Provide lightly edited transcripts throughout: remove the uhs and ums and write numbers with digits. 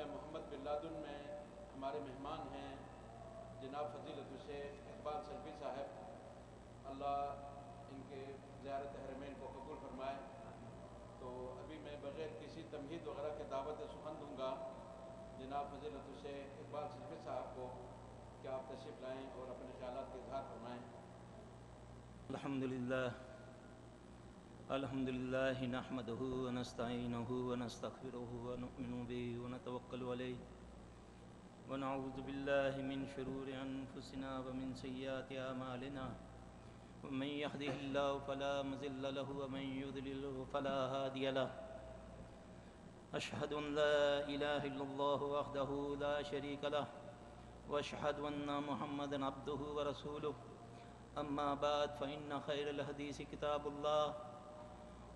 محمد bin Laden میں ہمارے مہمان ہیں جناب فضیلت الشیخ اقبال سلفی صاحب، اللہ ان کے زیارت حرمین کو قبول فرمائے۔ تو ابھی میں بغیر کسی تمہید وغیرہ کے دعوت سخن دوں گا جناب فضیلت الشیخ اقبال سلفی صاحب کو کہ آپ تشریف لائیں اور اپنے خیالات کا اظہار فرمائیں۔ الحمد للہ نحمدہ ونستعینہ ونستغفرہ ونؤمن بہ ونتوکل علیہ ونعوذ باللہ من شرور انفسنا ومن سیئات اعمالنا من یہدہ اللہ فلا مضل لہ ومن یضلل فلا ہادی لہ۔ اشہد ان لا الہ الا اللہ وحدہ لا شریک لہ واشہد ان محمدا عبدہ ورسولہ۔ اما بعد فإن خیر الحدیث کتاب اللہ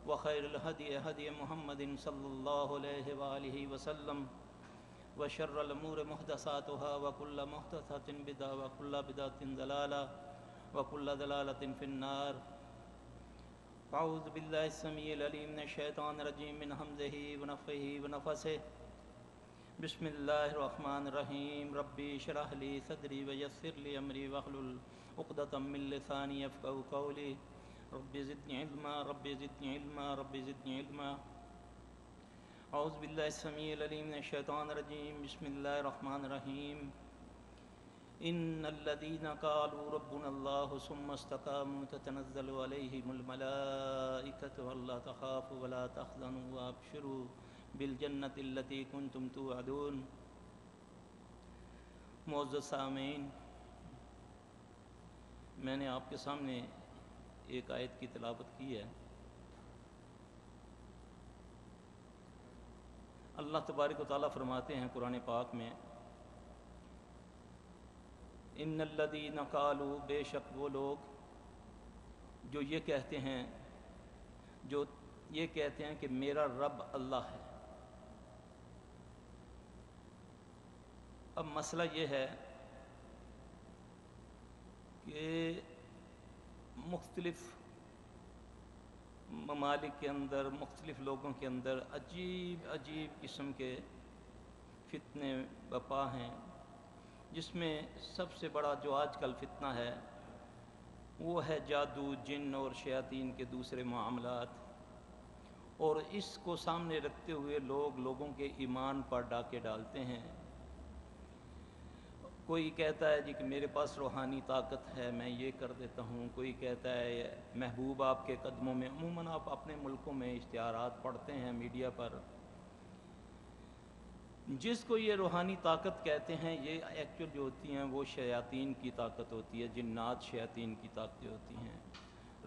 وخیر الہدی ہدی محمد صلی اللہ علیہ وآلہ وسلم وشر الامور محدثاتها وکل محدثۃ بدعۃ وکل بدعۃ ضلالہ وکل ضلالۃ فی النار۔ اعوذ باللہ السمیع العلیم من الشیطان الرجیم من ہمزہ ونفخہ ونفثہ۔ بسم اللہ الرحمن الرحیم۔ ربی اشرح لی صدری ویسر لی امری واحلل عقدۃ من لسانی یفقہوا قولی۔ رب زدنی علما رب زدنی علما رب زدنی علما۔ اعوذ باللہ السمیع العلیم من الشیطان الرجیم۔ بسم اللہ الرحمن الرحیم۔ ان الذین قالوا ربنا اللہ ثم استقاموا تتنزل علیہم الملائکۃ الا تخافوا ولا تحزنوا وابشروا بالجنۃ التی کنتم توعدون۔ معزز سامعین، میں نے آپ کے سامنے ایک آیت کی تلاوت کی ہے۔ اللہ تبارک و تعالیٰ فرماتے ہیں قرآن پاک میں، ان الذین قالوا، بے شک وہ لوگ جو یہ کہتے ہیں کہ میرا رب اللہ ہے۔ اب مسئلہ یہ ہے کہ مختلف ممالک کے اندر، مختلف لوگوں کے اندر عجیب عجیب قسم کے فتنے بپا ہیں، جس میں سب سے بڑا جو آج کل فتنہ ہے وہ ہے جادو، جن اور شیاطین کے دوسرے معاملات، اور اس کو سامنے رکھتے ہوئے لوگوں کے ایمان پر ڈاکے ڈالتے ہیں۔ کوئی کہتا ہے جی کہ میرے پاس روحانی طاقت ہے، میں یہ کر دیتا ہوں۔ کوئی کہتا ہے محبوب آپ کے قدموں میں۔ عموماً آپ اپنے ملکوں میں اشتہارات پڑھتے ہیں میڈیا پر، جس کو یہ روحانی طاقت کہتے ہیں، یہ ایکچوئل جو ہوتی ہیں وہ شیاطین کی طاقت ہوتی ہے، جنات شیاطین کی طاقتیں ہوتی ہیں۔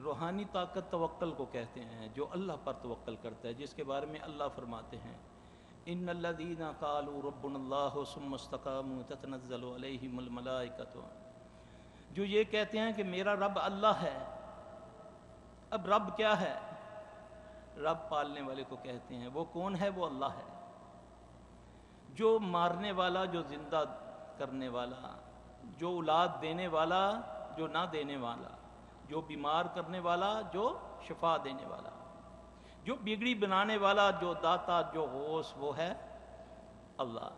روحانی طاقت توکل کو کہتے ہیں، جو اللہ پر توکل کرتا ہے، جس کے بارے میں اللہ فرماتے ہیں، ان الذین قالوا ربنا اللہ ثم استقاموا تتنزل علیہم الملائکۃ۔ جو یہ کہتے ہیں کہ میرا رب اللہ ہے۔ اب رب کیا ہے؟ رب پالنے والے کو کہتے ہیں۔ وہ کون ہے؟ وہ اللہ ہے، جو مارنے والا، جو زندہ کرنے والا، جو اولاد دینے والا، جو نہ دینے والا، جو بیمار کرنے والا، جو شفا دینے والا، جو بگڑی بنانے والا، جو داتا، جو غوث، وہ ہے اللہ۔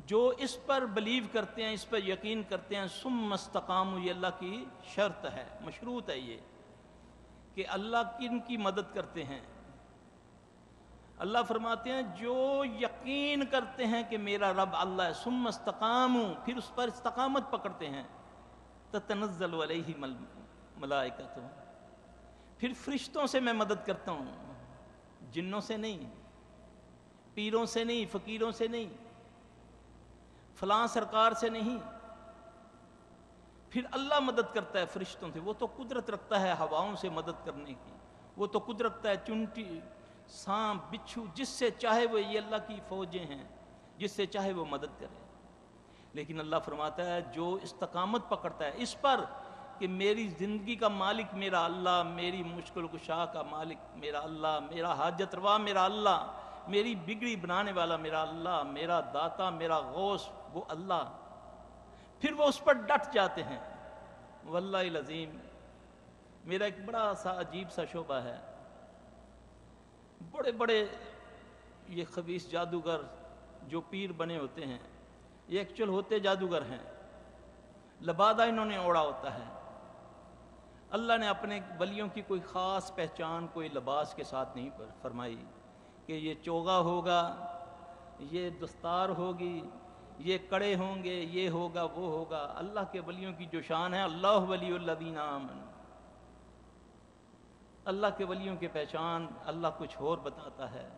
جو اس پر بلیو کرتے ہیں، اس پر یقین کرتے ہیں، ثم استقاموا، یہ اللہ کی شرط ہے، مشروط ہے یہ کہ اللہ کن کی مدد کرتے ہیں۔ اللہ فرماتے ہیں جو یقین کرتے ہیں کہ میرا رب اللہ ہے، ثم استقاموا، پھر اس پر استقامت پکڑتے ہیں، تتنزل علیہم الملائکۃ، پھر فرشتوں سے میں مدد کرتا ہوں، جنوں سے نہیں، پیروں سے نہیں، فقیروں سے نہیں، فلاں سرکار سے نہیں۔ پھر اللہ مدد کرتا ہے فرشتوں سے۔ وہ تو قدرت رکھتا ہے ہواؤں سے مدد کرنے کی، وہ تو قدرت رکھتا ہے چنٹی، سانپ، بچھو، جس سے چاہے وہ، یہ اللہ کی فوجیں ہیں، جس سے چاہے وہ مدد کرے۔ لیکن اللہ فرماتا ہے جو استقامت پکڑتا ہے اس پر کہ میری زندگی کا مالک میرا اللہ، میری مشکل کشا کا مالک میرا اللہ، میرا حاجت روا میرا اللہ، میری بگڑی بنانے والا میرا اللہ، میرا داتا، میرا غوث وہ اللہ، پھر وہ اس پر ڈٹ جاتے ہیں۔ واللہ العظیم، میرا ایک بڑا سا عجیب سا شعبہ ہے، بڑے بڑے یہ خبیث جادوگر جو پیر بنے ہوتے ہیں یہ ایکچول ہوتے جادوگر ہیں، لبادہ انہوں نے اوڑا ہوتا ہے۔ اللہ نے اپنے ولیوں کی کوئی خاص پہچان کوئی لباس کے ساتھ نہیں فرمائی کہ یہ چوغا ہوگا، یہ دستار ہوگی، یہ کڑے ہوں گے، یہ ہوگا وہ ہوگا۔ اللہ کے ولیوں کی جو شان ہے، اللہ ولی الذین آمنوا، اللہ کے ولیوں کی پہچان اللہ کچھ اور بتاتا ہے۔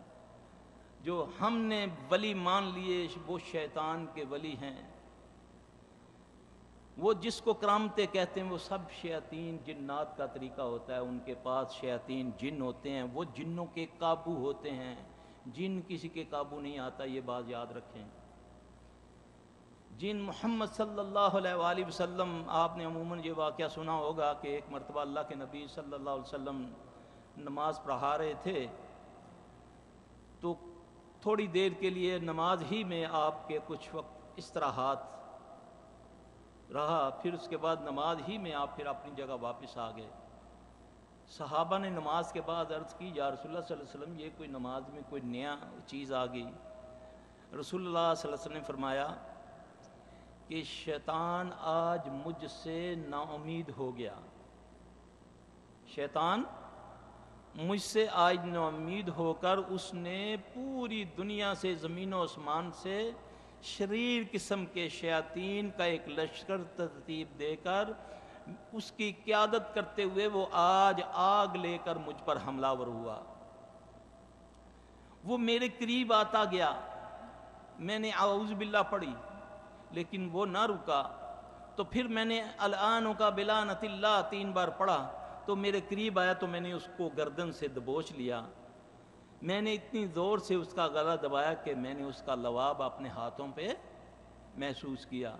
جو ہم نے ولی مان لیے وہ شیطان کے ولی ہیں، وہ جس کو کرامتے کہتے ہیں وہ سب شیاطین جنات کا طریقہ ہوتا ہے، ان کے پاس شیاطین جن ہوتے ہیں، وہ جنوں کے قابو ہوتے ہیں، جن کسی کے قابو نہیں آتا، یہ بات یاد رکھیں۔ جن محمد صلی اللہ علیہ وآلہ وسلم، آپ نے عموماً یہ واقعہ سنا ہوگا کہ ایک مرتبہ اللہ کے نبی صلی اللہ علیہ وسلم نماز پڑھا رہے تھے، تو تھوڑی دیر کے لیے نماز ہی میں آپ کے کچھ وقت استراحات رہا، پھر اس کے بعد نماز ہی میں آپ پھر اپنی جگہ واپس آ گئے۔ صحابہ نے نماز کے بعد عرض کی، یا رسول اللہ صلی اللہ علیہ وسلم یہ کوئی نماز میں کوئی نیا چیز آ گئی؟ رسول اللہ صلی اللہ علیہ وسلم نے فرمایا کہ شیطان آج مجھ سے نا امید ہو گیا، شیطان مجھ سے آج نا امید ہو کر اس نے پوری دنیا سے، زمین و آسمان سے شریر قسم کے شیاطین کا ایک لشکر ترتیب دے کر اس کی قیادت کرتے ہوئے وہ آج آگ لے کر مجھ پر حملہ ور ہوا۔ وہ میرے قریب آتا گیا، میں نے اعوذ باللہ پڑھی لیکن وہ نہ رکا، تو پھر میں نے الآنک بلعنت اللہ 3 بار پڑھا، تو میرے قریب آیا تو میں نے اس کو گردن سے دبوچ لیا، میں نے اتنی زور سے اس کا گلا دبایا کہ میں نے اس کا لواب اپنے ہاتھوں پہ محسوس کیا۔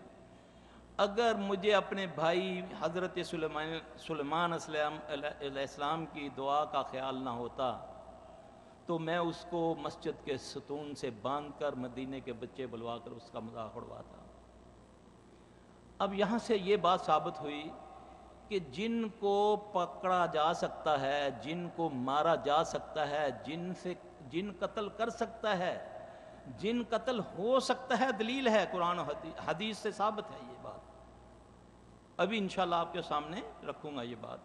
اگر مجھے اپنے بھائی حضرت سلیمان علیہ السلام کی دعا کا خیال نہ ہوتا تو میں اس کو مسجد کے ستون سے باندھ کر مدینے کے بچے بلوا کر اس کا مذاق اڑواتا۔ اب یہاں سے یہ بات ثابت ہوئی کہ جن کو پکڑا جا سکتا ہے، جن کو مارا جا سکتا ہے، جن قتل کر سکتا ہے، جن قتل ہو سکتا ہے، دلیل ہے قرآن و حدیث سے ثابت ہے یہ بات۔ ابھی انشاءاللہ آپ کے سامنے رکھوں گا یہ بات۔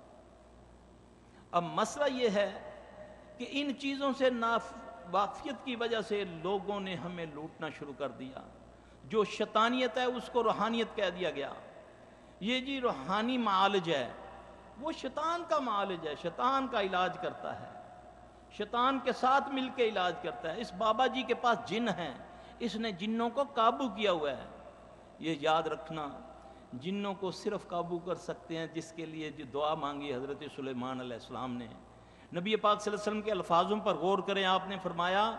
اب مسئلہ یہ ہے کہ ان چیزوں سے ناواقفیت کی وجہ سے لوگوں نے ہمیں لوٹنا شروع کر دیا۔ جو شیطانیت ہے اس کو روحانیت کہہ دیا گیا، یہ جی روحانی معالج ہے، وہ شیطان کا معالج ہے، شیطان کا علاج کرتا ہے، شیطان کے ساتھ مل کے علاج کرتا ہے۔ اس بابا جی کے پاس جن ہیں، اس نے جنوں کو قابو کیا ہوا ہے۔ یہ یاد رکھنا، جنوں کو صرف قابو کر سکتے ہیں جس کے لیے جو دعا مانگی حضرت سلیمان علیہ السلام نے۔ نبی پاک صلی اللہ علیہ وسلم کے الفاظوں پر غور کریں، آپ نے فرمایا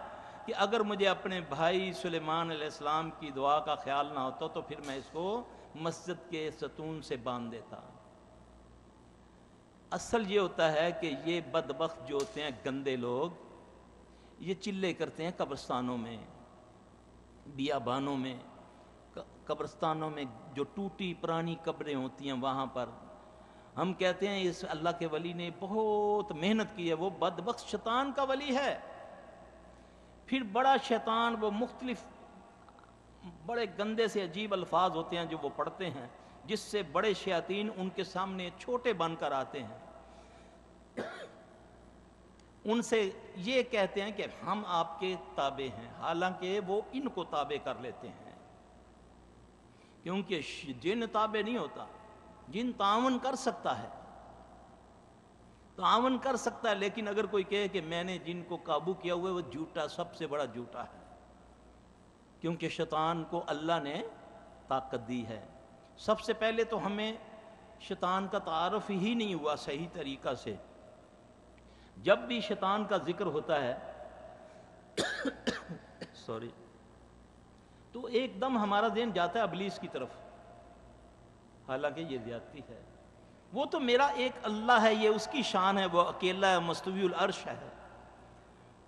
کہ اگر مجھے اپنے بھائی سلیمان علیہ السلام کی دعا کا خیال نہ ہوتا تو پھر میں اس کو مسجد کے ستون سے باندھ دیتا۔ اصل یہ ہوتا ہے کہ یہ بدبخت جو ہوتے ہیں گندے لوگ، یہ چلے کرتے ہیں قبرستانوں میں، بیابانوں میں، قبرستانوں میں جو ٹوٹی پرانی قبریں ہوتی ہیں وہاں پر ہم کہتے ہیں اس اللہ کے ولی نے بہت محنت کی ہے، وہ بدبخت شیطان کا ولی ہے۔ پھر بڑا شیطان وہ مختلف بڑے گندے سے عجیب الفاظ ہوتے ہیں جو وہ پڑھتے ہیں، جس سے بڑے شیاطین ان کے سامنے چھوٹے بن کر آتے ہیں، ان سے یہ کہتے ہیں کہ ہم آپ کے تابع ہیں، حالانکہ وہ ان کو تابع کر لیتے ہیں، کیونکہ جن تابع نہیں ہوتا، جن تعاون کر سکتا ہے، تعاون کر سکتا ہے، لیکن اگر کوئی کہے کہ میں نے جن کو قابو کیا ہوا ہے، وہ جھوٹا، سب سے بڑا جھوٹا ہے، کیونکہ شیطان کو اللہ نے طاقت دی ہے۔ سب سے پہلے تو ہمیں شیطان کا تعارف ہی نہیں ہوا صحیح طریقہ سے۔ جب بھی شیطان کا ذکر ہوتا ہے تو ایک دم ہمارا ذہن جاتا ہے ابلیس کی طرف، حالانکہ یہ زیادتی ہے۔ وہ تو میرا ایک اللہ ہے، یہ اس کی شان ہے، وہ اکیلا ہے، مستوی العرش ہے،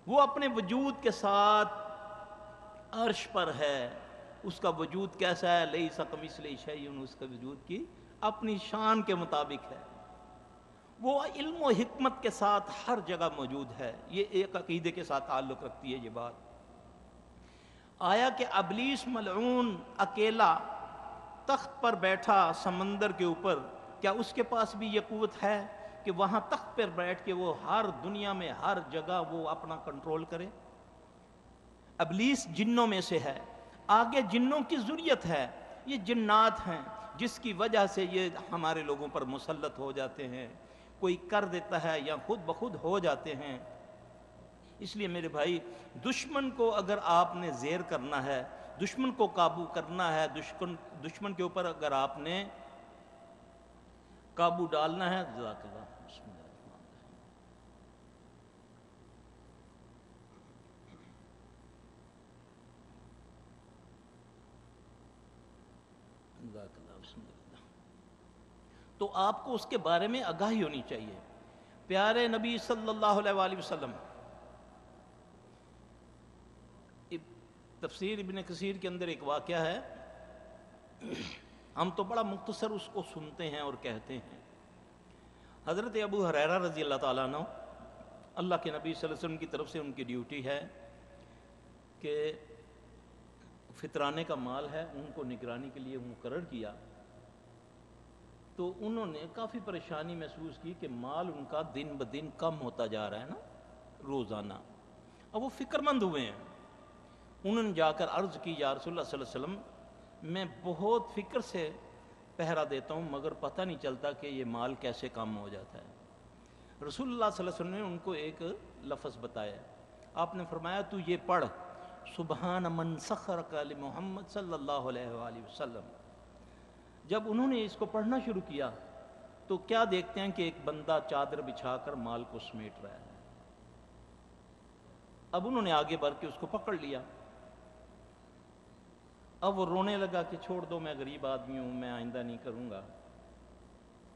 وہ اپنے وجود کے ساتھ عرش پر ہے، اس کا وجود کیسا ہے، لیس کمثلہ شیء، اس کا وجود کی اپنی شان کے مطابق ہے، وہ علم و حکمت کے ساتھ ہر جگہ موجود ہے۔ یہ ایک عقیدے کے ساتھ تعلق رکھتی ہے یہ بات۔ آیا کہ ابلیس ملعون اکیلا تخت پر بیٹھا سمندر کے اوپر، کیا اس کے پاس بھی یہ قوت ہے کہ وہاں تخت پر بیٹھ کے وہ ہر دنیا میں ہر جگہ وہ اپنا کنٹرول کرے؟ ابلیس جنوں میں سے ہے، آگے جنوں کی ذریت ہے، یہ جنات ہیں جس کی وجہ سے یہ ہمارے لوگوں پر مسلط ہو جاتے ہیں، کوئی کر دیتا ہے یا خود بخود ہو جاتے ہیں۔ اس لیے میرے بھائی، دشمن کو اگر آپ نے زیر کرنا ہے، دشمن کو قابو کرنا ہے، دشمن کے اوپر اگر آپ نے قابو ڈالنا ہے، جزاک اللہ، بسم اللہ الرحمن الرحیم۔ جزاک اللہ، بسم اللہ۔ تو آپ کو اس کے بارے میں آگاہی ہونی چاہیے۔ پیارے نبی صلی اللہ علیہ وآلہ وسلم، تفسیر ابن کثیر کے اندر ایک واقعہ ہے، ہم تو بڑا مختصر اس کو سنتے ہیں اور کہتے ہیں۔ حضرت ابو ہریرہ رضی اللہ تعالیٰ عنہ، اللہ کے نبی صلی اللہ علیہ وسلم کی طرف سے ان کی ڈیوٹی ہے کہ فطرانے کا مال ہے، ان کو نگرانی کے لیے مقرر کیا، تو انہوں نے کافی پریشانی محسوس کی کہ مال ان کا دن بدن کم ہوتا جا رہا ہے نا روزانہ۔ اب وہ فکر مند ہوئے ہیں، انہوں نے جا کر عرض کی، یا رسول اللہ صلی اللہ علیہ وسلم، میں بہت فکر سے پہرا دیتا ہوں مگر پتہ نہیں چلتا کہ یہ مال کیسے کم ہو جاتا ہے۔ رسول اللہ صلی اللہ علیہ وسلم نے ان کو ایک لفظ بتایا، آپ نے فرمایا تو یہ پڑھ، سبحان من سخرک لمحمد صلی اللہ علیہ وآلہ وسلم۔ جب انہوں نے اس کو پڑھنا شروع کیا تو کیا دیکھتے ہیں کہ ایک بندہ چادر بچھا کر مال کو سمیٹ رہا ہے۔ اب انہوں نے آگے بڑھ کے اس کو پکڑ لیا، اب وہ رونے لگا کہ چھوڑ دو، میں غریب آدمی ہوں، میں آئندہ نہیں کروں گا۔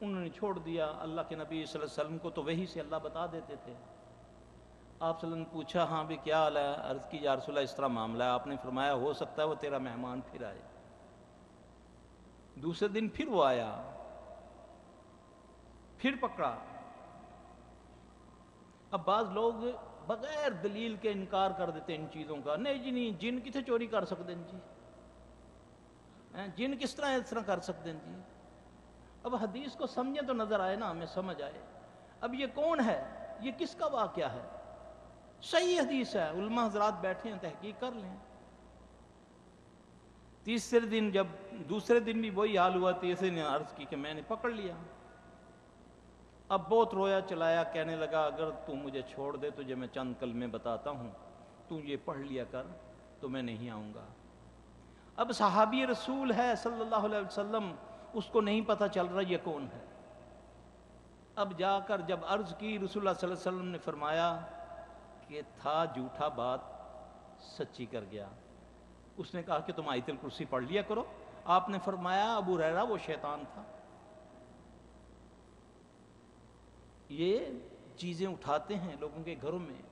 انہوں نے چھوڑ دیا۔ اللہ کے نبی صلی اللہ علیہ وسلم کو تو وحی سے اللہ بتا دیتے تھے۔ آپ صلی اللہ علیہ وسلم نے پوچھا، ہاں بھی کیا حال ہے؟ عرض کی، یا رسول اللہ اس طرح معاملہ ہے۔ آپ نے فرمایا ہو سکتا ہے وہ تیرا مہمان پھر آئے۔ دوسرے دن پھر وہ آیا، پھر پکڑا۔ اب بعض لوگ بغیر دلیل کے انکار کر دیتے ان چیزوں کا، نہیں جی نہیں، جن کتنے چوری کر سکتے ہیں جی، جن کس طرح اس طرح کر سکتے ہیں جی۔ اب حدیث کو سمجھیں تو نظر آئے نا، ہمیں سمجھ آئے۔ اب یہ کون ہے، یہ کس کا واقعہ ہے؟ صحیح حدیث ہے، علماء حضرات بیٹھے ہیں، تحقیق کر لیں۔ تیسرے دن جب دوسرے دن بھی وہی حال ہوا، تیسرے نے عرض کی کہ میں نے پکڑ لیا۔ اب بہت رویا چلایا، کہنے لگا اگر تو مجھے چھوڑ دے تجھے میں چند کلمے بتاتا ہوں، تو یہ پڑھ لیا کر تو میں نہیں آؤں گا۔ اب صحابی رسول ہے صلی اللہ علیہ وسلم، اس کو نہیں پتہ چل رہا یہ کون ہے۔ اب جا کر جب عرض کی، رسول اللہ صلی اللہ علیہ وسلم نے فرمایا کہ تھا جھوٹا بات سچی کر گیا۔ اس نے کہا کہ تم آیت الکرسی پڑھ لیا کرو۔ آپ نے فرمایا ابو ہریرہ وہ شیطان تھا۔ یہ چیزیں اٹھاتے ہیں لوگوں کے گھروں میں،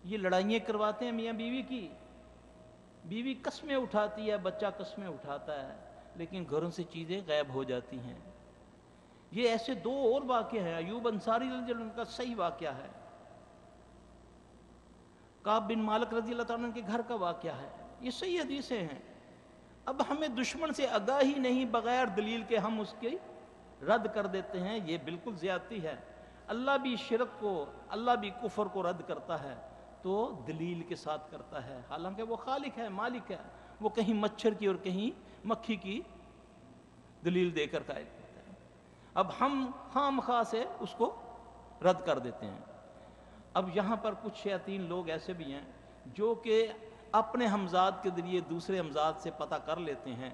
یہ لڑائیاں کرواتے ہیں میاں بیوی کی، بیوی قسمیں اٹھاتی ہے، بچہ قسمیں اٹھاتا ہے، لیکن گھروں سے چیزیں غائب ہو جاتی ہیں۔ یہ ایسے دو اور واقعے ہیں، ایوب انصاری رضی اللہ عنہ کا صحیح واقعہ ہے، کعب بن مالک رضی اللہ تعالیٰ عنہ کے گھر کا واقعہ ہے، یہ صحیح حدیثیں ہیں۔ اب ہمیں دشمن سے آگاہی نہیں، بغیر دلیل کے ہم اس کی رد کر دیتے ہیں، یہ بالکل زیادتی ہے۔ اللہ بھی شرک کو، اللہ بھی کفر کو رد کرتا ہے تو دلیل کے ساتھ کرتا ہے، حالانکہ وہ خالق ہے، مالک ہے، وہ کہیں مچھر کی اور کہیں مکھی کی دلیل دے کر قائل کرتا ہے۔ اب ہم خام خواہ سے اس کو رد کر دیتے ہیں۔ اب یہاں پر کچھ شیاطین لوگ ایسے بھی ہیں جو کہ اپنے ہمزاد کے ذریعے دوسرے ہمزاد سے پتہ کر لیتے ہیں۔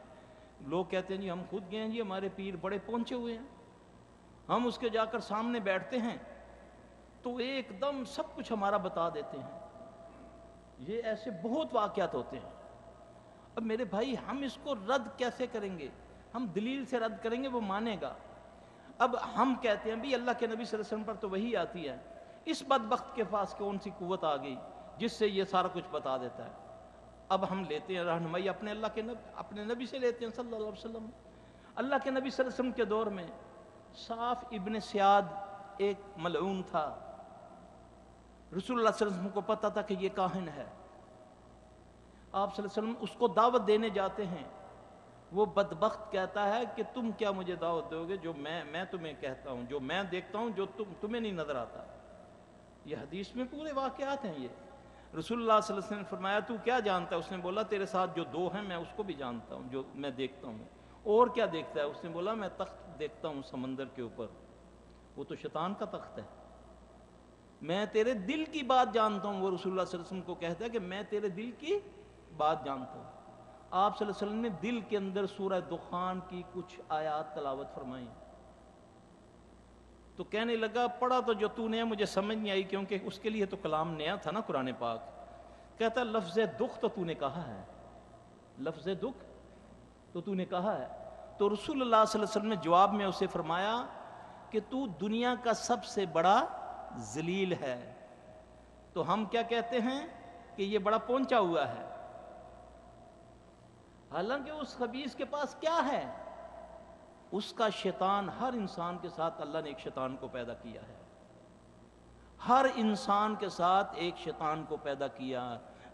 لوگ کہتے ہیں جی ہم خود گئے ہیں جی، ہمارے پیر بڑے پہنچے ہوئے ہیں، ہم اس کے جا کر سامنے بیٹھتے ہیں تو ایک دم سب کچھ ہمارا بتا دیتے ہیں۔ یہ ایسے بہت واقعات ہوتے ہیں۔ اب میرے بھائی ہم اس کو رد کیسے کریں گے؟ ہم دلیل سے رد کریں گے، وہ مانے گا۔ اب ہم کہتے ہیں بھی اللہ کے نبی صلی اللہ علیہ وسلم پر تو وحی آتی ہے، اس بدبخت کے پاس کون سی قوت آ گئی جس سے یہ سارا کچھ بتا دیتا ہے؟ اب ہم لیتے ہیں رہنمائی اپنے اللہ کے اپنے نبی سے لیتے ہیں صلی اللہ علیہ وسلم۔ اللہ کے نبی صلی اللہ علیہ وسلم کے دور میں صاف ابن سیاد ایک ملعون تھا، رسول اللہ صلی اللہ علیہ وسلم کو پتہ تھا کہ یہ کاہن ہے۔ آپ صلی اللہ علیہ وسلم اس کو دعوت دینے جاتے ہیں، وہ بدبخت کہتا ہے کہ تم کیا مجھے دعوت دو گے جو میں تمہیں کہتا ہوں، جو میں دیکھتا ہوں جو تمہیں نہیں نظر آتا۔ یہ حدیث میں پورے واقعات ہیں۔ یہ رسول اللہ صلی اللہ علیہ وسلم نے فرمایا تو کیا جانتا ہے؟ اس نے بولا تیرے ساتھ جو دو ہیں میں اس کو بھی جانتا ہوں جو میں دیکھتا ہوں۔ اور کیا دیکھتا ہے؟ اس نے بولا میں تخت دیکھتا ہوں سمندر کے اوپر، وہ تو شیطان کا تخت ہے۔ میں تیرے دل کی بات جانتا ہوں، وہ رسول اللہ صلی اللہ علیہ وسلم کو کہتا ہے کہ میں تیرے دل کی بات جانتا ہوں۔ آپ صلی اللہ علیہ وسلم نے دل کے اندر سورہ دخان کی کچھ آیات تلاوت فرمائی، تو کہنے لگا پڑھا تو جو تو نے مجھے سمجھ نہیں آئی، کیونکہ اس کے لیے تو کلام نیا تھا نا قرآن پاک۔ کہتا لفظ دکھ تو نے کہا ہے، لفظ دکھ تو نے کہا ہے۔ تو رسول اللہ صلی اللہ علیہ وسلم نے جواب میں اسے فرمایا کہ تو دنیا کا سب سے بڑا ذلیل ہے۔ تو ہم کیا کہتے ہیں کہ یہ بڑا پہنچا ہوا ہے، حالانکہ اس خبیث کے پاس کیا ہے؟ اس کا شیطان، ہر انسان کے ساتھ اللہ نے ایک شیطان کو پیدا کیا ہے، ہر انسان کے ساتھ ایک شیطان کو پیدا کیا۔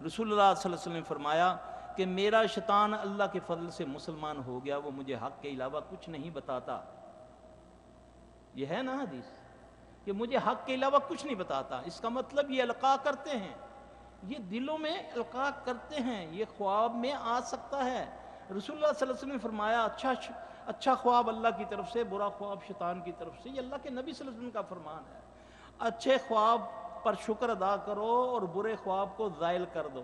رسول اللہ صلی اللہ علیہ وسلم نے فرمایا کہ میرا شیطان اللہ کے فضل سے مسلمان ہو گیا، وہ مجھے حق کے علاوہ کچھ نہیں بتاتا۔ یہ ہے نا حدیث کہ مجھے حق کے علاوہ کچھ نہیں بتاتا، اس کا مطلب یہ القاء کرتے ہیں، یہ دلوں میں القاء کرتے ہیں، یہ خواب میں آ سکتا ہے۔ رسول اللہ صلی اللہ علیہ وسلم نے فرمایا اچھا خواب اللہ کی طرف سے، برا خواب شیطان کی طرف سے، یہ اللہ کے نبی صلی اللہ علیہ وسلم کا فرمان ہے۔ اچھے خواب پر شکر ادا کرو اور برے خواب کو زائل کر دو۔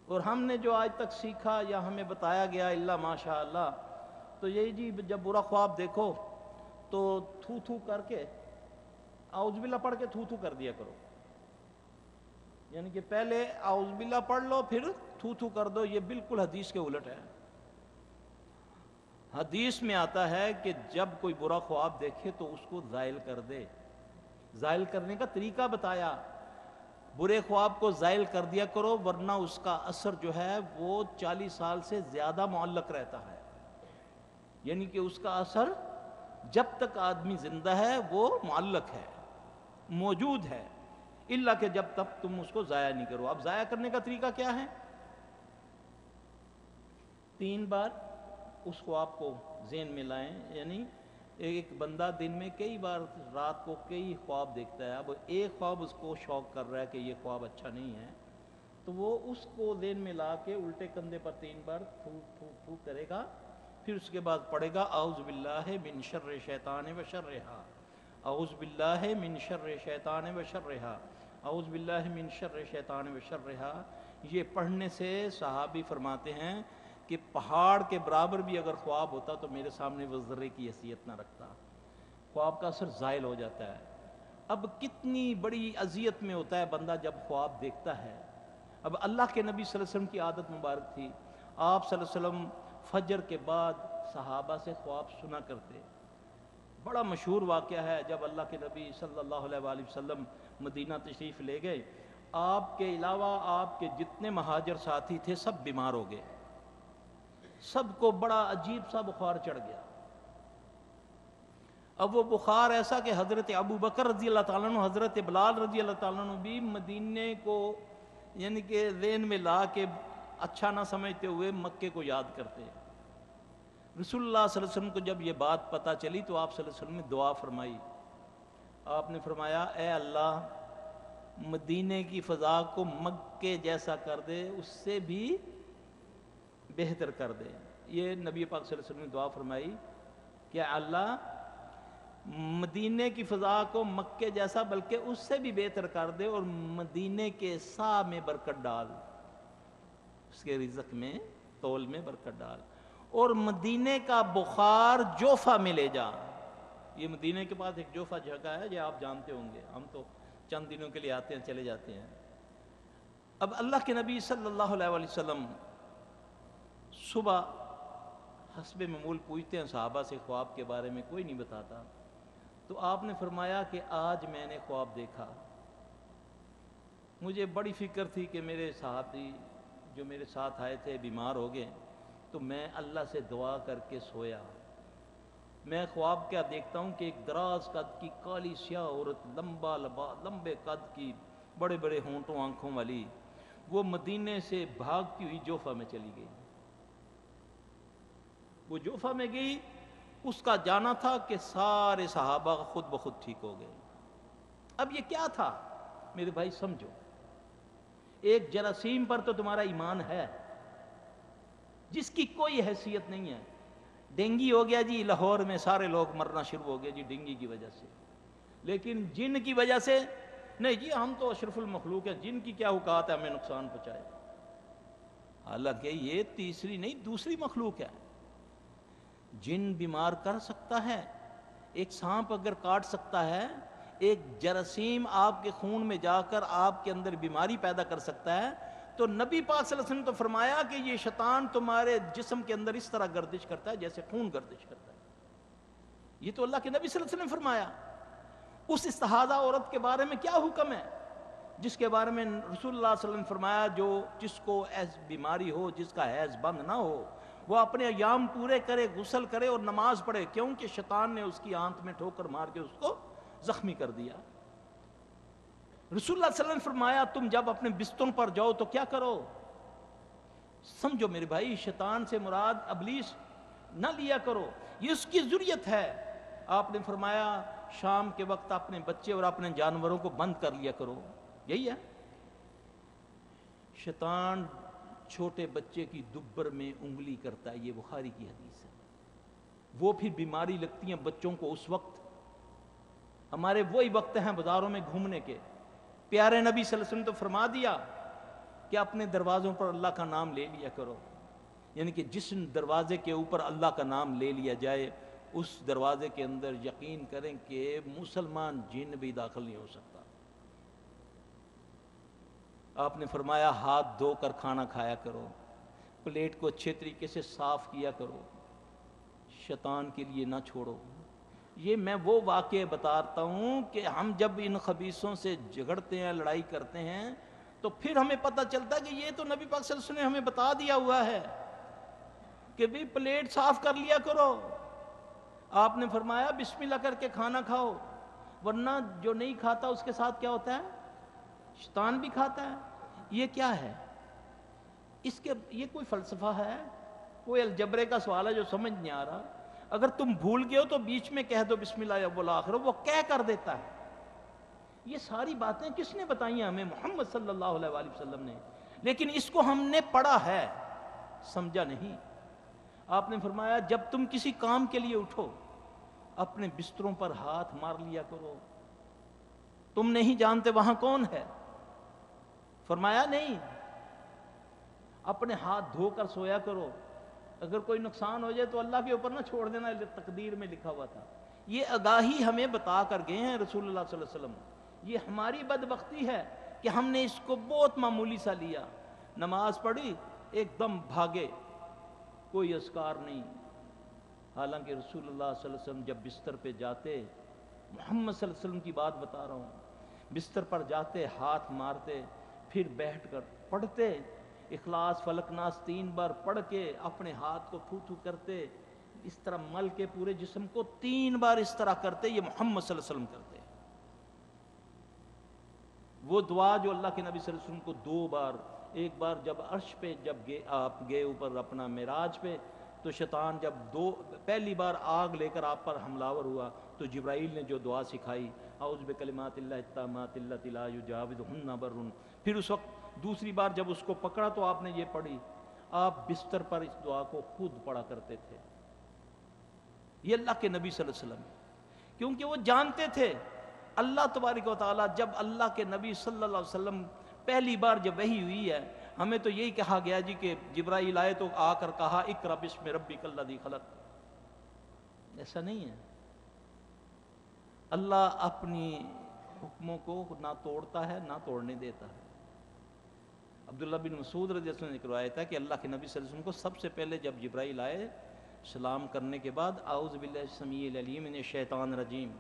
اور ہم نے جو آج تک سیکھا یا ہمیں بتایا گیا اللہ ماشاء اللہ، تو یہی جی جب برا خواب دیکھو تو تھو تھو کر کے اعوذ باللہ پڑھ کے تھو تھو کر دیا کرو، یعنی کہ پہلے اعوذ باللہ پڑھ لو پھر تھو تھو کر دو۔ یہ بالکل حدیث کے الٹ ہے۔ حدیث میں آتا ہے کہ جب کوئی برا خواب دیکھے تو اس کو زائل کر دے، زائل کرنے کا طریقہ بتایا، برے خواب کو زائل کر دیا کرو ورنہ اس کا اثر جو ہے وہ 40 سال سے زیادہ معلق رہتا ہے، یعنی کہ اس کا اثر جب تک آدمی زندہ ہے وہ معلق ہے، موجود ہے، الا کہ جب تک تم اس کو ضائع نہیں کرو۔ اب ضائع کرنے کا طریقہ کیا ہے؟ 3 بار اس خواب کو ذہن میں لائیں، یعنی ایک بندہ دن میں کئی بار رات کو کئی خواب دیکھتا ہے، اب ایک خواب اس کو شوق کر رہا ہے کہ یہ خواب اچھا نہیں ہے، تو وہ اس کو ذہن میں لا کے الٹے کندھے پر 3 بار تھو تھو تھو کرے گا، پھر اس کے بعد پڑھے گا اعوذ باللہ من شر شیطان و شرہا، اعوذ باللہ من شر شیطان و شرہا، اعوذ باللہ من شر شیطان و شرہا۔ یہ پڑھنے سے صحابی فرماتے ہیں کہ پہاڑ کے برابر بھی اگر خواب ہوتا تو میرے سامنے وہ ذرے کی حیثیت نہ رکھتا، خواب کا اثر زائل ہو جاتا ہے۔ اب کتنی بڑی اذیت میں ہوتا ہے بندہ جب خواب دیکھتا ہے۔ اب اللہ کے نبی صلی اللہ علیہ وسلم کی عادت مبارک تھی، آپ صلی اللہ علیہ وسلم فجر کے بعد صحابہ سے خواب سنا کرتے۔ بڑا مشہور واقعہ ہے، جب اللہ کے نبی صلی اللہ علیہ وآلہ وسلم مدینہ تشریف لے گئے، آپ کے علاوہ آپ کے جتنے مہاجر ساتھی تھے سب بیمار ہو گئے، سب کو بڑا عجیب سا بخار چڑھ گیا۔ اب وہ بخار ایسا کہ حضرت ابو بکر رضی اللہ تعالیٰ عنہ، حضرت بلال رضی اللہ تعالیٰ عنہ بھی مدینے کو یعنی کہ ذہن میں لا کے اچھا نہ سمجھتے ہوئے مکے کو یاد کرتے۔ رسول اللہ صلی اللہ علیہ وسلم کو جب یہ بات پتہ چلی تو آپ صلی اللہ علیہ وسلم نے دعا فرمائی، آپ نے فرمایا اے اللہ مدینے کی فضا کو مکے جیسا کر دے، اس سے بھی بہتر کر دے۔ یہ نبی پاک صلی اللہ علیہ وسلم نے دعا فرمائی کہ اللہ مدینے کی فضا کو مکے جیسا بلکہ اس سے بھی بہتر کر دے، اور مدینے کے سا میں برکت ڈال، اس کے رزق میں تول میں برکت ڈال، اور مدینے کا بخار جوفہ میں لے جا۔ یہ مدینے کے پاس ایک جوفہ جگہ ہے، یہ آپ جانتے ہوں گے، ہم تو چند دنوں کے لیے آتے ہیں چلے جاتے ہیں۔ اب اللہ کے نبی صلی اللہ علیہ وآلہ وسلم صبح حسب معمول پوچھتے ہیں صحابہ سے خواب کے بارے میں، کوئی نہیں بتاتا، تو آپ نے فرمایا کہ آج میں نے خواب دیکھا، مجھے بڑی فکر تھی کہ میرے صحابی جو میرے ساتھ آئے تھے بیمار ہو گئے، تو میں اللہ سے دعا کر کے سویا، میں خواب کیا دیکھتا ہوں کہ ایک دراز قد کی کالی سیاہ عورت، لمبے قد کی، بڑے بڑے ہونٹوں آنکھوں والی، وہ مدینے سے بھاگتی ہوئی جوفہ میں چلی گئی. وہ جوفہ میں گئی، اس کا جانا تھا کہ سارے صحابہ خود بخود ٹھیک ہو گئے. اب یہ کیا تھا میرے بھائی سمجھو، ایک جراثیم پر تو تمہارا ایمان ہے جس کی کوئی حیثیت نہیں ہے. ڈینگی ہو گیا جی لاہور میں، سارے لوگ مرنا شروع ہو گئے جی ڈینگی کی وجہ سے. لیکن جن کی وجہ سے نہیں جی، ہم تو اشرف المخلوق ہیں، جن کی کیا اوقات ہے ہمیں نقصان پہنچائے. حالانکہ یہ تیسری نہیں دوسری مخلوق ہے. جن بیمار کر سکتا ہے، ایک سانپ اگر کاٹ سکتا ہے، ایک جراثیم آپ کے خون میں جا کر آپ کے اندر بیماری پیدا کر سکتا ہے، تو نبی پاک صلی اللہ علیہ وسلم تو فرمایا کہ یہ شیطان تمہارے جسم کے اندر اس طرح گردش کرتا ہے جیسے خون گردش کرتا ہے. یہ تو اللہ کے نبی صلی اللہ علیہ وسلم نے فرمایا. اس استحاضہ عورت کے بارے میں کیا حکم ہے جس کے بارے میں رسول اللہ صلی اللہ علیہ وسلم نے فرمایا جس کو ایسی بیماری ہو، جس کا حیض بند نہ ہو، وہ اپنے ایام پورے کرے، غسل کرے اور نماز پڑھے، کیونکہ شیطان نے اس کی آنت میں ٹھوکر مار کے اس کو زخمی کر دیا. رسول اللہ صلی اللہ علیہ وسلم نے فرمایا تم جب اپنے بستروں پر جاؤ تو کیا کرو. سمجھو میرے بھائی، شیطان سے مراد ابلیس نہ لیا کرو، یہ اس کی ذریت ہے. آپ نے فرمایا شام کے وقت اپنے بچے اور اپنے جانوروں کو بند کر لیا کرو. یہی ہے. شیطان چھوٹے بچے کی دبر میں انگلی کرتا ہے، یہ بخاری کی حدیث ہے. وہ پھر بیماری لگتی ہیں بچوں کو اس وقت. ہمارے وہی وقت ہیں بازاروں میں گھومنے کے. پیارے نبی صلی اللہ علیہ وسلم تو فرما دیا کہ اپنے دروازوں پر اللہ کا نام لے لیا کرو. یعنی کہ جس دروازے کے اوپر اللہ کا نام لے لیا جائے اس دروازے کے اندر یقین کریں کہ مسلمان جن بھی داخل نہیں ہو سکتا. آپ نے فرمایا ہاتھ دھو کر کھانا کھایا کرو، پلیٹ کو اچھے طریقے سے صاف کیا کرو، شیطان کے لیے نہ چھوڑو. یہ میں وہ واقعے بتاتا ہوں کہ ہم جب ان خبیثوں سے جھگڑتے ہیں، لڑائی کرتے ہیں، تو پھر ہمیں پتہ چلتا ہے کہ یہ تو نبی پاک صلی اللہ علیہ وسلم نے ہمیں بتا دیا ہوا ہے کہ بھی پلیٹ صاف کر لیا کرو. آپ نے فرمایا بسم اللہ کر کے کھانا کھاؤ، ورنہ جو نہیں کھاتا اس کے ساتھ کیا ہوتا ہے؟ شیطان بھی کھاتا ہے. یہ کیا ہے؟ اس کے یہ کوئی فلسفہ ہے؟ کوئی الجبرے کا سوال ہے جو سمجھ نہیں آ رہا؟ اگر تم بھول گئے ہو تو بیچ میں کہہ دو بسم اللہ اول آخر، وہ کہہ کر دیتا ہے. یہ ساری باتیں کس نے بتائی ہیں ہمیں؟ محمد صلی اللہ علیہ وآلہ وسلم نے. لیکن اس کو ہم نے پڑھا ہے، سمجھا نہیں. آپ نے فرمایا جب تم کسی کام کے لیے اٹھو اپنے بستروں پر ہاتھ مار لیا کرو، تم نہیں جانتے وہاں کون ہے. فرمایا نہیں، اپنے ہاتھ دھو کر سویا کرو، اگر کوئی نقصان ہو جائے تو اللہ کے اوپر نہ چھوڑ دینا، تقدیر میں لکھا ہوا تھا. یہ آگاہی ہمیں بتا کر گئے ہیں رسول اللہ صلی اللہ علیہ وسلم. یہ ہماری بدبختی ہے کہ ہم نے اس کو بہت معمولی سا لیا. نماز پڑھی ایک دم بھاگے، کوئی اذکار نہیں. حالانکہ رسول اللہ صلی اللہ علیہ وسلم جب بستر پہ جاتے، محمد صلی اللہ علیہ وسلم کی بات بتا رہا ہوں، بستر پر جاتے ہاتھ مارتے، پھر بیٹھ کر پڑھتے، اخلاص فلق ناس 3 بار پڑھ کے اپنے ہاتھ کو تھو تھو کرتے، اس طرح مل کے پورے جسم کو 3 بار اس طرح کرتے. یہ محمد صلی اللہ علیہ وسلم کرتے. وہ دعا جو اللہ کے نبی صلی اللہ علیہ وسلم کو 2 بار، ایک بار جب عرش پہ جب آپ گئے اوپر اپنا معراج پہ، تو شیطان جب پہلی بار آگ لے کر آپ پر حملہ ہوا تو جبرائیل نے جو دعا سکھائی، اعوذ بکلمات اللہ التامات التی لا یجاوزہن بر. پھر اس وقت دوسری بار جب اس کو پکڑا تو آپ نے یہ پڑھی. آپ بستر پر اس دعا کو خود پڑھا کرتے تھے. یہ اللہ کے نبی صلی اللہ علیہ وسلم، کیونکہ وہ جانتے تھے اللہ تبارک و تعالیٰ جب اللہ کے نبی صلی اللہ علیہ وسلم پہلی بار جب وحی ہوئی ہے، ہمیں تو یہی کہا گیا جی کہ جبرائیل آئے تو آ کر کہا اقرأ بسم ربک الذی خلق. ایسا نہیں ہے. اللہ اپنی حکموں کو نہ توڑتا ہے نہ توڑنے دیتا ہے. عبداللہ بن مسعود رضی اللہ عنہ نے روایت ہے کہ اللہ کے نبی صلی اللہ علیہ وسلم کو سب سے پہلے جب جبرائیل آئے سلام کرنے کے بعد اعوذ باللہ السمیع العلیم من الشیطان الرجیم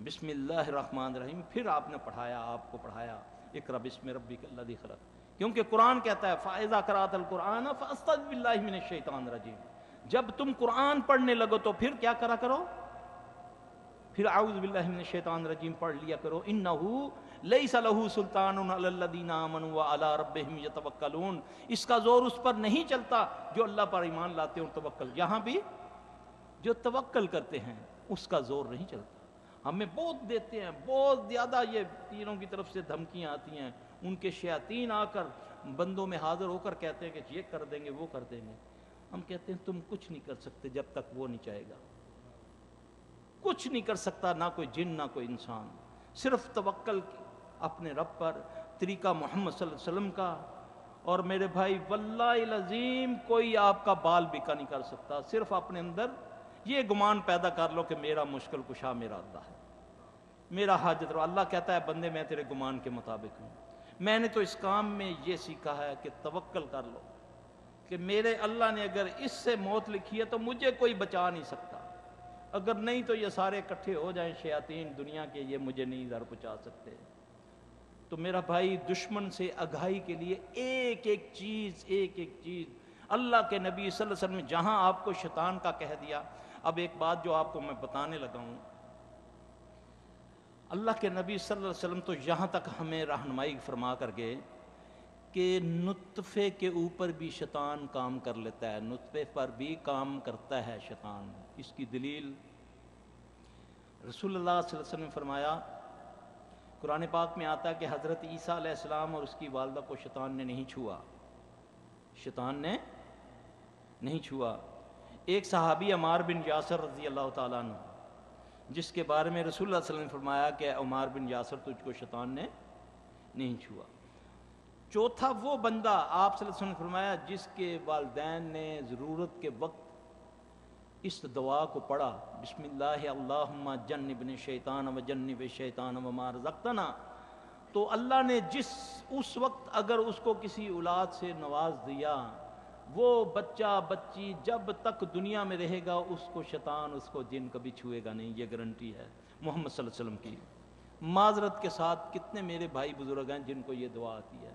بسم اللہ الرحمن الرحیم، پھر آپ نے پڑھایا، آپ کو پڑھایا اقرأ بسم ربک الذی خلق. کیونکہ قرآن کہتا ہے فَإِذَا قَرَأْتَ الْقُرْآنَ فَأَسْتَعِذْ بِاللَّهِ مِنَ الشَّيْطَانِ الرَّجِيمِ. جب تم قرآن پڑھنے لگو تو پھر کیا کرا کرو؟ پھر اعوذ باللہ من الشیطان الرجیم پڑھ لیا کرو. انہ لیس لہ سلطان علی الذین آمنوا وعلی ربہم یتوکلون، اس کا زور اس پر نہیں چلتا جو اللہ پر ایمان لاتے ہیں اور توکل، یہاں بھی جو توکل کرتے ہیں اس کا زور نہیں چلتا۔ ہمیں بہت دیتے ہیں، بہت زیادہ، یہ تینوں کی طرف سے دھمکیاں آتی ہیں، ان کے شیاطین آ کر بندوں میں حاضر ہو کر کہتے ہیں کہ یہ کر دیں گے وہ کر دیں گے۔ ہم کہتے ہیں تم کچھ نہیں کر سکتے جب تک وہ نہیں چاہے گا، کچھ نہیں کر سکتا، نہ کوئی جن نہ کوئی انسان، صرف توکل اپنے رب پر، طریقہ محمد صلی اللہ علیہ وسلم کا۔ اور میرے بھائی واللہ العظیم کوئی آپ کا بال بیکا نہیں کر سکتا، صرف اپنے اندر یہ گمان پیدا کر لو کہ میرا مشکل کشا میرا اللہ ہے، میرا حاجت روا۔ اللہ کہتا ہے بندے میں تیرے گمان کے مطابق ہوں۔ میں نے تو اس کام میں یہ سیکھا ہے کہ توکل کر لو کہ میرے اللہ نے اگر اس سے موت لکھی ہے تو مجھے کوئی بچا نہیں سکتا، اگر نہیں تو یہ سارے اکٹھے ہو جائیں شیاطین دنیا کے، یہ مجھے نہیں ضرر پہنچا سکتے۔ تو میرا بھائی دشمن سے آگاہی کے لیے ایک ایک چیز اللہ کے نبی صلی اللہ علیہ وسلم نے جہاں آپ کو شیطان کا کہہ دیا۔ اب ایک بات جو آپ کو میں بتانے لگا ہوں، اللہ کے نبی صلی اللہ علیہ وسلم تو یہاں تک ہمیں رہنمائی فرما کر گئے کہ نطفے کے اوپر بھی شیطان کام کر لیتا ہے، نطفے پر بھی کام کرتا ہے شیطان۔ اس کی دلیل رسول اللہ صلی اللہ علیہ وسلم نے فرمایا، قرآن پاک میں آتا ہے کہ حضرت عیسیٰ علیہ السلام اور اس کی والدہ کو شیطان نے نہیں چھوا، شیطان نے نہیں چھوا۔ ایک صحابی عمار بن یاسر رضی اللہ تعالیٰ عنہ، جس کے بارے میں رسول اللہ صلی اللہ علیہ وسلم نے فرمایا کہ عمار بن یاسر تجھ کو شیطان نے نہیں چھوا۔ چوتھا وہ بندہ آپ صلی اللہ علیہ وسلم نے فرمایا جس کے والدین نے ضرورت کے وقت اس دعا کو پڑھا، بسم اللہ اللہم جنبنی الشیطان وجنب الشیطان وما رزقتنا، تو اللہ نے اس وقت اگر اس کو کسی اولاد سے نواز دیا، وہ بچہ بچی جب تک دنیا میں رہے گا اس کو شیطان اس کو جن کبھی چھوئے گا نہیں، یہ گارنٹی ہے محمد صلی اللہ علیہ وسلم کی۔ معذرت کے ساتھ کتنے میرے بھائی بزرگ ہیں جن کو یہ دعا آتی ہے۔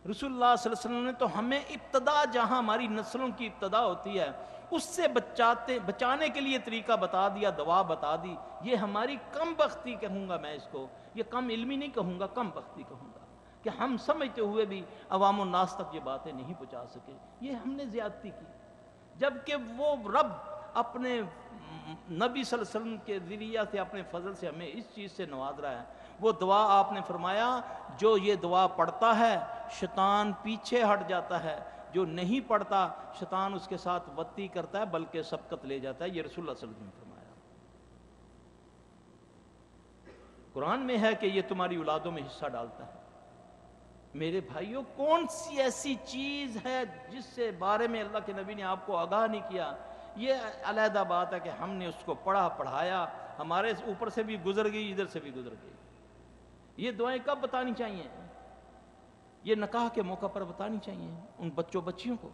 رسول اللہ صلی اللہ علیہ وسلم نے تو ہمیں ابتدا جہاں ہماری نسلوں کی ابتدا ہوتی ہے اس سے بچانے کے لیے طریقہ بتا دیا، دعا بتا دی۔ یہ ہماری کم بختی کہوں گا میں اس کو، یہ کم علمی نہیں کہوں گا، کم بختی کہوں گا کہ ہم سمجھتے ہوئے بھی عوام الناس تک یہ باتیں نہیں پہنچا سکے۔ یہ ہم نے زیادتی کی، جبکہ وہ رب اپنے نبی صلی اللہ علیہ وسلم کے ذریعہ سے اپنے فضل سے ہمیں اس چیز سے نواز رہا ہے۔ وہ دعا آپ نے فرمایا جو یہ دعا پڑھتا ہے شیطان پیچھے ہٹ جاتا ہے، جو نہیں پڑھتا شیطان اس کے ساتھ وطی کرتا ہے بلکہ سبقت لے جاتا ہے۔ یہ رسول اللہ صلی اللہ علیہ وسلم نے فرمایا۔ قرآن میں ہے کہ یہ تمہاری اولادوں میں حصہ ڈالتا ہے۔ میرے بھائیوں کون سی ایسی چیز ہے جس سے بارے میں اللہ کے نبی نے آپ کو آگاہ نہیں کیا؟ یہ علیحدہ بات ہے کہ ہم نے اس کو پڑھایا، ہمارے اوپر سے بھی گزر گئی، ادھر سے بھی گزر گئی۔ یہ دعائیں کب بتانی چاہیے؟ یہ نکاح کے موقع پر بتانی چاہیے ان بچوں بچیوں کو۔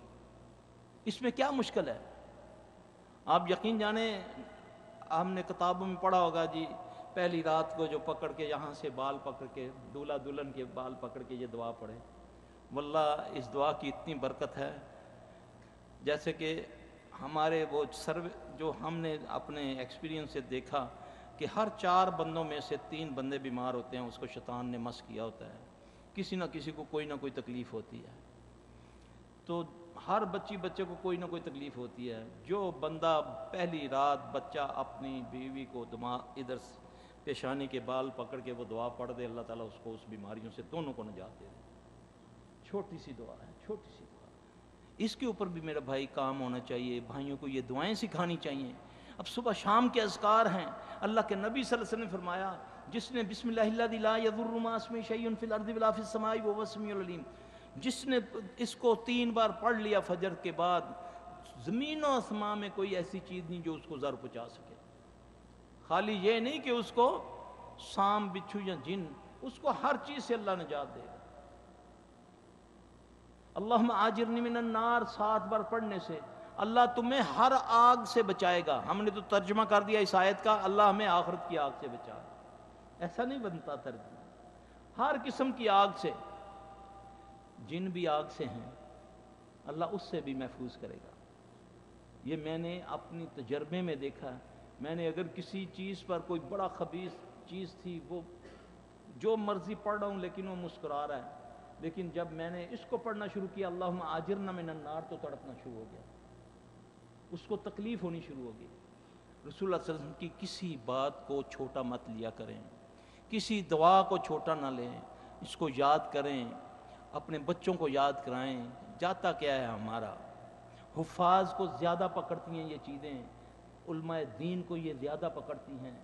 اس میں کیا مشکل ہے؟ آپ یقین جانیں ہم نے کتابوں میں پڑھا ہوگا جی، پہلی رات کو جو پکڑ کے یہاں سے بال پکڑ کے دولہا دلہن کے بال پکڑ کے یہ دعا پڑھے۔ واللہ اس دعا کی اتنی برکت ہے، جیسے کہ ہمارے وہ سروے جو ہم نے اپنے ایکسپیرینس سے دیکھا کہ ہر 4 بندوں میں سے 3 بندے بیمار ہوتے ہیں، اس کو شیطان نے مس کیا ہوتا ہے، کسی نہ کسی کو کوئی نہ کوئی تکلیف ہوتی ہے۔ تو ہر بچے کو کوئی نہ کوئی تکلیف ہوتی ہے۔ جو بندہ پہلی رات بچہ اپنی بیوی کو دماغ ادھر پیشانی کے بال پکڑ کے وہ دعا پڑھ دے، اللہ تعالیٰ اس کو اس بیماریوں سے دونوں کو نجات دے دے۔ چھوٹی سی دعا ہے، چھوٹی سی دعا، اس کے اوپر بھی میرا بھائی کام ہونا چاہیے، بھائیوں کو یہ دعائیں سکھانی چاہیے۔ اب صبح شام کے اذکار ہیں، اللہ کے نبی صلی اللہ علیہ وسلم نے فرمایا جس نے بسم اللہ الذی لا یضر مع اسمہ شیء فی الارض ولا فی السماء وهو السمیع العلیم، جس نے اس کو 3 بار پڑھ لیا فجر کے بعد، زمین و آسمان میں کوئی ایسی چیز نہیں جو اس کو ضرر پہنچا سکے۔ خالی یہ نہیں کہ اس کو سام بچھو یا جن، اس کو ہر چیز سے اللہ نجات دے گا۔ اللہم آجرنی من النار 7 بار پڑھنے سے اللہ تمہیں ہر آگ سے بچائے گا۔ ہم نے تو ترجمہ کر دیا اس آیت کا، اللہ ہمیں آخرت کی آگ سے بچائے۔ ایسا نہیں بنتا ترجمہ، ہر قسم کی آگ سے، جن بھی آگ سے ہیں اللہ اس سے بھی محفوظ کرے گا۔ یہ میں نے اپنی تجربے میں دیکھا ہے۔ میں نے اگر کسی چیز پر کوئی بڑا خبیث چیز تھی وہ جو مرضی پڑھ رہا ہوں لیکن وہ مسکرا رہا ہے. لیکن جب میں نے اس کو پڑھنا شروع کیا اللہم آجرنا من النار تو تڑپنا شروع ہو گیا, اس کو تکلیف ہونی شروع ہو گئی. رسول اللہ صلی اللہ علیہ وسلم کی کسی بات کو چھوٹا مت لیا کریں, کسی دعا کو چھوٹا نہ لیں, اس کو یاد کریں, اپنے بچوں کو یاد کرائیں. جاتا کیا ہے ہمارا, حفاظ کو زیادہ پکڑتی ہیں یہ چیزیں, علماء دین کو یہ زیادہ پکڑتی ہیں.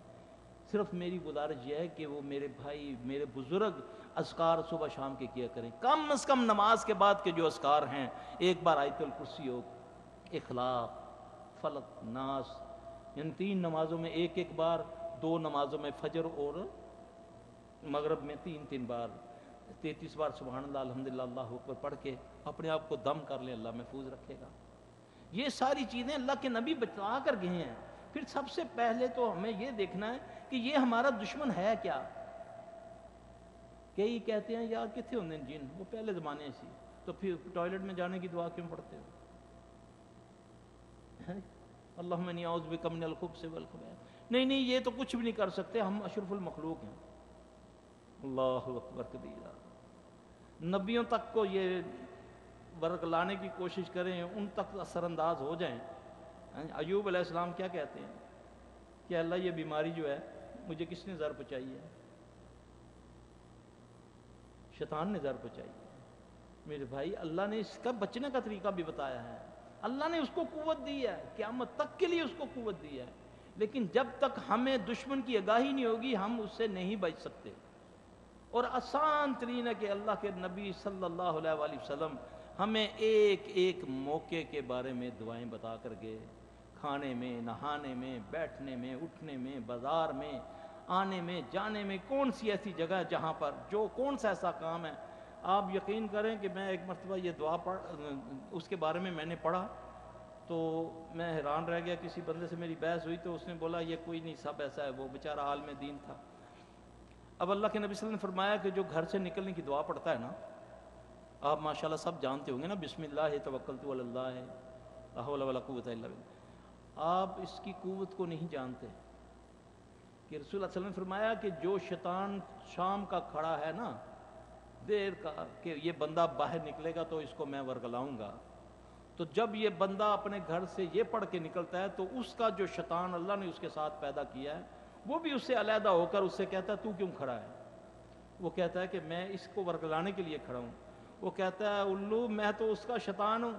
صرف میری گزارش یہ ہے کہ وہ میرے بھائی, میرے بزرگ اذکار صبح شام کے کیا کریں. کم از کم نماز کے بعد کے جو اذکار ہیں, ایک بار آیت الکرسی ہو, اخلاق, فلق, ناس, ان 3 نمازوں میں ایک بار, 2 نمازوں میں فجر اور مغرب میں 3 بار, 33 بار سبحان اللہ الحمدللہ اللہ اکبر پڑھ کے اپنے آپ کو دم کر لیں, اللہ محفوظ رکھے گا. یہ ساری چیزیں اللہ کے نبی بتا کر گئے ہیں. پھر سب سے پہلے تو ہمیں یہ دیکھنا ہے کہ یہ ہمارا دشمن ہے کیا. کئی کہتے ہیں یار کتنے ہوندے ہیں جن, وہ پہلے زمانے سے, تو پھر ٹوائلٹ میں جانے کی دعا کیوں پڑھتے ہو؟ اللہم انی اعوذ بک من الخبث والخبائث. نہیں یہ تو کچھ بھی نہیں کر سکتے, ہم اشرف المخلوق ہیں. اللہ اکبر کبیرہ. نبیوں تک کو یہ ورق لانے کی کوشش کریں, ان تک اثر انداز ہو جائیں. ایوب علیہ السلام کیا کہتے ہیں کہ اللہ یہ بیماری جو ہے مجھے کس نے زر پہنچائی ہے؟ شیطان نے زر پہنچائی ہے. میرے بھائی اللہ نے اس کا بچنے کا طریقہ بھی بتایا ہے, اللہ نے اس کو قوت دی ہے, قیامت تک کے لیے اس کو قوت دی ہے. لیکن جب تک ہمیں دشمن کی آگاہی نہیں ہوگی ہم اس سے نہیں بچ سکتے. اور آسان ترین ہے کہ اللہ کے نبی صلی اللہ علیہ وآلہ وسلم ہمیں ایک موقع کے بارے میں دعائیں بتا کر گئے. کھانے میں, نہانے میں, بیٹھنے میں, اٹھنے میں, بازار میں, آنے میں, جانے میں, کون سی ایسی جگہ ہے جہاں پر جو کون سا ایسا کام ہے. آپ یقین کریں کہ میں ایک مرتبہ یہ دعا اس کے بارے میں نے پڑھا تو میں حیران رہ گیا. کسی بندے سے میری بحث ہوئی تو اس نے بولا یہ کوئی نہیں, سب ایسا ہے. وہ بیچارہ عالم دین تھا. اب اللہ کے نبی صلی اللہ علیہ وسلم نے فرمایا کہ جو گھر سے نکلنے کی دعا پڑھتا ہے نا, آپ ماشاءاللہ سب جانتے ہوں گے نا, بسم اللہ توکلت علی اللہ لا حول ولا قوت الا باللہ. آپ اس کی قوت کو نہیں جانتے کہ رسول اللہ صلی اللہ علیہ وسلم نے فرمایا کہ جو شیطان شام کا کھڑا ہے نا دیر کا کہ یہ بندہ باہر نکلے گا تو اس کو میں ورگلاؤں گا, تو جب یہ بندہ اپنے گھر سے یہ پڑھ کے نکلتا ہے تو اس کا جو شیطان اللہ نے اس کے ساتھ پیدا کیا ہے وہ بھی اس سے علیحدہ ہو کر اس سے کہتا ہے تو کیوں کھڑا ہے؟ وہ کہتا ہے کہ میں اس کو ورگلانے کے لیے کھڑا ہوں. وہ کہتا ہے الو میں تو اس کا شیطان ہوں,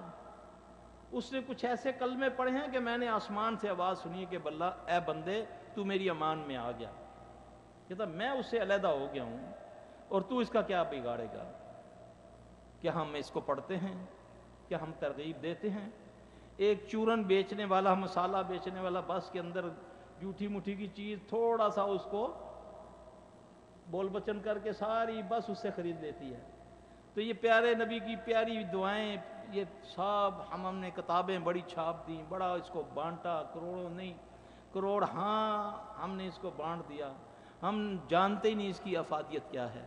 اس نے کچھ ایسے کلمے پڑھے ہیں کہ میں نے آسمان سے آواز سنی کہ بلّہ اے بندے تو میری امان میں آ گیا. کہتا میں اس سے علیحدہ ہو گیا ہوں اور تو اس کا کیا بگاڑے گا؟ کیا ہم اس کو پڑھتے ہیں؟ کیا ہم ترغیب دیتے ہیں؟ ایک چورن بیچنے والا, مسالہ بیچنے والا بس کے اندر جھوٹی مٹھی کی چیز تھوڑا سا اس کو بول بچن کر کے ساری بس اس سے خرید لیتی ہے. تو یہ پیارے نبی کی پیاری دعائیں, یہ سب ہم نے کتابیں بڑی چھاپ دیں, بڑا اس کو بانٹا, کروڑوں نہیں کروڑ ہاں ہم نے اس کو بانٹ دیا. ہم جانتے ہی نہیں اس کی افادیت کیا ہے,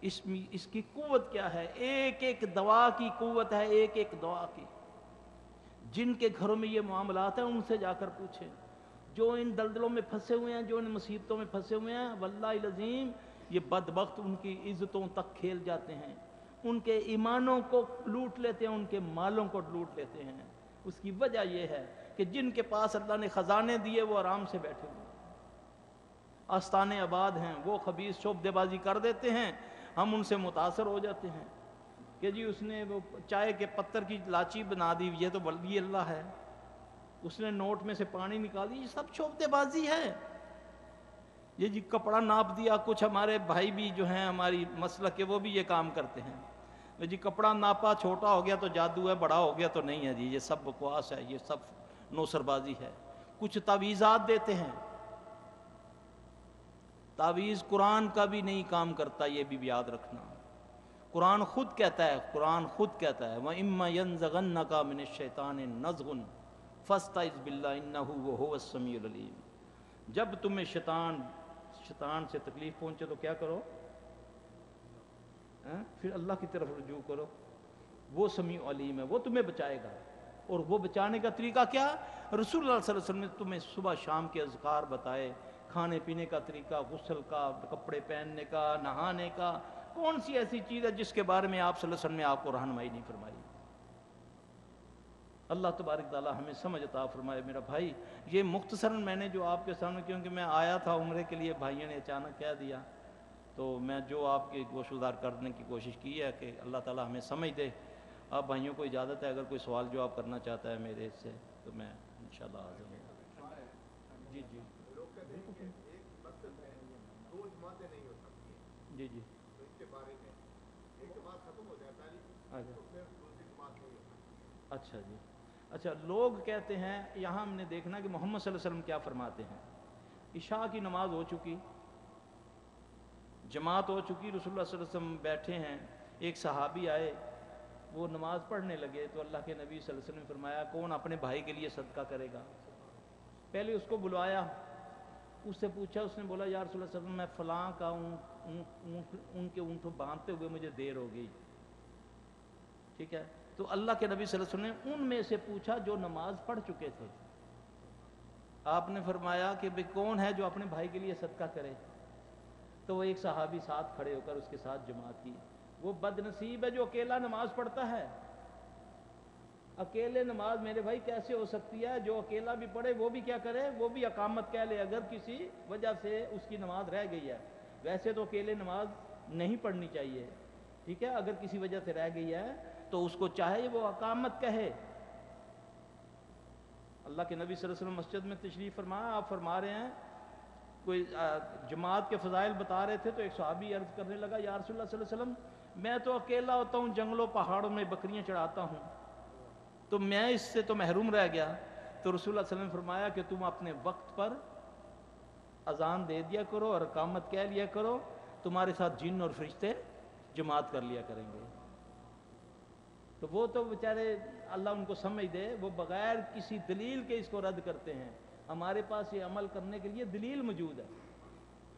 اس کی قوت کیا ہے. ایک دعا کی قوت ہے, ایک دعا کی. جن کے گھروں میں یہ معاملات ہیں ان سے جا کر پوچھیں, جو ان دلدلوں میں پھنسے ہوئے ہیں, جو ان مصیبتوں میں پھنسے ہوئے ہیں, واللہ العظیم یہ بدبخت ان کی عزتوں تک کھیل جاتے ہیں, ان کے ایمانوں کو لوٹ لیتے ہیں, ان کے مالوں کو لوٹ لیتے ہیں. اس کی وجہ یہ ہے کہ جن کے پاس اللہ نے خزانے دیے وہ آرام سے بیٹھے ہوئے آستانے آباد ہیں, وہ خبیث شعبدے بازی کر دیتے ہیں, ہم ان سے متاثر ہو جاتے ہیں کہ جی اس نے وہ چائے کے پتر کی لاچی بنا دی, یہ تو ولی اللہ ہے, اس نے نوٹ میں سے پانی نکالی, یہ سب شعبدے بازی ہے. یہ جی کپڑا ناپ دیا, کچھ ہمارے بھائی بھی جو ہیں ہماری مسلک کے وہ بھی یہ کام کرتے ہیں, جی کپڑا ناپا چھوٹا ہو گیا تو جادو ہے, بڑا ہو گیا تو نہیں ہے جی, یہ سب بکواس ہے, یہ سب نوسر بازی ہے. کچھ تعویذات دیتے ہیں, تعویذ قرآن کا بھی نہیں کام کرتا, یہ بھی یاد رکھنا. قرآن خود کہتا ہے, وَإِمَّا يَنزَغَنَّكَ مِنَ الشَّيْطَانِ نَزْغٌ فَاسْتَعِذْ بِاللَّهِ إِنَّهُ وَهُوَ السَّمِيعُ الْعَلِيمُ. جب تمہیں شیطان سے تکلیف پہنچے تو کیا کرو؟ پھر اللہ کی طرف رجوع کرو, وہ سمیع علیم ہے, وہ تمہیں بچائے گا. اور وہ بچانے کا طریقہ کیا؟ رسول اللہ صلی اللہ علیہ وسلم نے تمہیں صبح شام کے اذکار بتائے کھانے پینے کا طریقہ، غسل کا، کپڑے پہننے کا، نہانے کا، کون سی ایسی چیز ہے جس کے بارے میں آپ صلی اللہ علیہ وسلم نے آپ کو رہنمائی نہیں فرمائی؟ اللہ تبارک تعالیٰ ہمیں سمجھ عطا فرمائے میرا بھائی۔ یہ مختصراً میں نے جو آپ کے سامنے، کیونکہ میں آیا تھا عمرے کے لیے، بھائیوں نے اچانک کہہ دیا، تو میں جو آپ کے گوش گزار کرنے کی کوشش کی ہے کہ اللہ تعالیٰ ہمیں سمجھ دے۔ آپ بھائیوں کو اجازت ہے، اگر کوئی سوال جو آپ کرنا چاہتا ہے میرے سے تو میں انشاءاللہ حاضر ہوں۔ جی جی لوگ کہتے ہیں کہ ایک مسجد میں دو جماعتیں نہیں ہو سکتی ہیں، جی جی تو اس کے بارے میں ایک جماعت ختم ہو جائے پہلی، تو پھر دوسری جماعت نہیں ہو سکتی۔ اچھا جی، اچھا لوگ کہتے ہیں، یہاں ہم نے دیکھنا کہ محمد صلی اللہ علیہ وسلم کیا فرماتے ہیں۔ عشاء کی نماز ہو چکی، جماعت ہو چکی، رسول اللہ صلی اللہ علیہ وسلم بیٹھے ہیں، ایک صحابی آئے، وہ نماز پڑھنے لگے تو اللہ کے نبی صلی اللہ علیہ وسلم نے فرمایا کون اپنے بھائی کے لیے صدقہ کرے گا؟ پہلے اس کو بلوایا، اس سے پوچھا، اس نے بولا یا رسول اللہ صلی اللہ علیہ وسلم میں فلاں کا ان کے اونٹوں باندھتے ہوئے مجھے دیر ہو گئی، ٹھیک ہے؟ تو اللہ کے نبی صلی اللہ علیہ وسلم نے ان میں سے پوچھا جو نماز پڑھ چکے تھے، آپ نے فرمایا کہ بھئی کون ہے جو اپنے بھائی کے لیے صدقہ کرے؟ تو وہ ایک صحابی ساتھ کھڑے ہو کر اس کے ساتھ جماعت کی۔ وہ بد نصیب ہے جو اکیلا نماز پڑھتا ہے۔ اکیلے نماز میرے بھائی کیسے ہو سکتی ہے؟ جو اکیلا بھی پڑھے وہ بھی کیا کرے؟ وہ بھی اقامت کہہ لے اگر کسی وجہ سے اس کی نماز رہ گئی ہے۔ ویسے تو اکیلے نماز نہیں پڑھنی چاہیے، ٹھیک ہے؟ اگر کسی وجہ سے رہ گئی ہے تو اس کو چاہے وہ اقامت کہے۔ اللہ کے نبی صلی اللہ علیہ وسلم مسجد میں تشریف فرمایا، آپ فرما رہے ہیں، کوئی جماعت کے فضائل بتا رہے تھے تو ایک صحابی عرض کرنے لگا یا رسول اللہ صلی اللہ علیہ وسلم میں تو اکیلا ہوتا ہوں، جنگلوں پہاڑوں میں بکریاں چڑھاتا ہوں، تو میں اس سے تو محروم رہ گیا۔ تو رسول اللہ صلی اللہ علیہ وسلم نے فرمایا کہ تم اپنے وقت پر اذان دے دیا کرو اور اقامت کہہ لیا کرو، تمہارے ساتھ جن اور فرشتے جماعت کر لیا کریں گے۔ تو وہ تو بیچارے اللہ ان کو سمجھ دے، وہ بغیر کسی دلیل کے اس کو رد کرتے ہیں۔ ہمارے پاس یہ عمل کرنے کے لیے دلیل موجود ہے،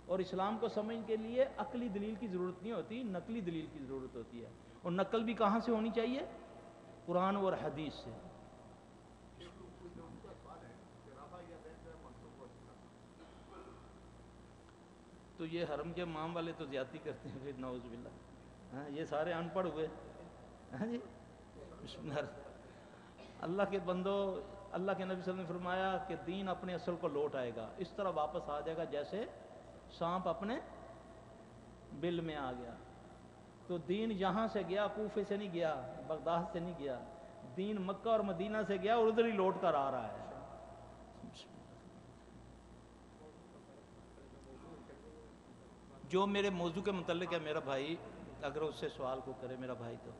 اور اسلام کو سمجھنے کے لیے عقلی دلیل کی ضرورت نہیں ہوتی، نقلی دلیل کی ضرورت ہوتی ہے، اور نقل بھی کہاں سے ہونی چاہیے؟ قرآن اور حدیث سے۔ تو یہ حرم کے امام والے تو زیادتی کرتے ہیں پھر، نعوذ باللہ۔ ہاں یہ سارے ان پڑھ ہوئے، ہاں جی، بسم اللہ۔ اللہ کے بندو، اللہ کے نبی صلی اللہ علیہ وسلم نے فرمایا کہ دین اپنے اصل کو لوٹ آئے گا، اس طرح واپس آ جائے گا جیسے سانپ اپنے بل میں آ گیا۔ تو دین یہاں سے گیا، کوفے سے نہیں گیا، بغداد سے نہیں گیا، دین مکہ اور مدینہ سے گیا اور ادھر ہی لوٹ کر آ رہا ہے۔ جو میرے موضوع کے متعلق ہے میرا بھائی، اگر اس سے سوال کو کرے میرا بھائی تو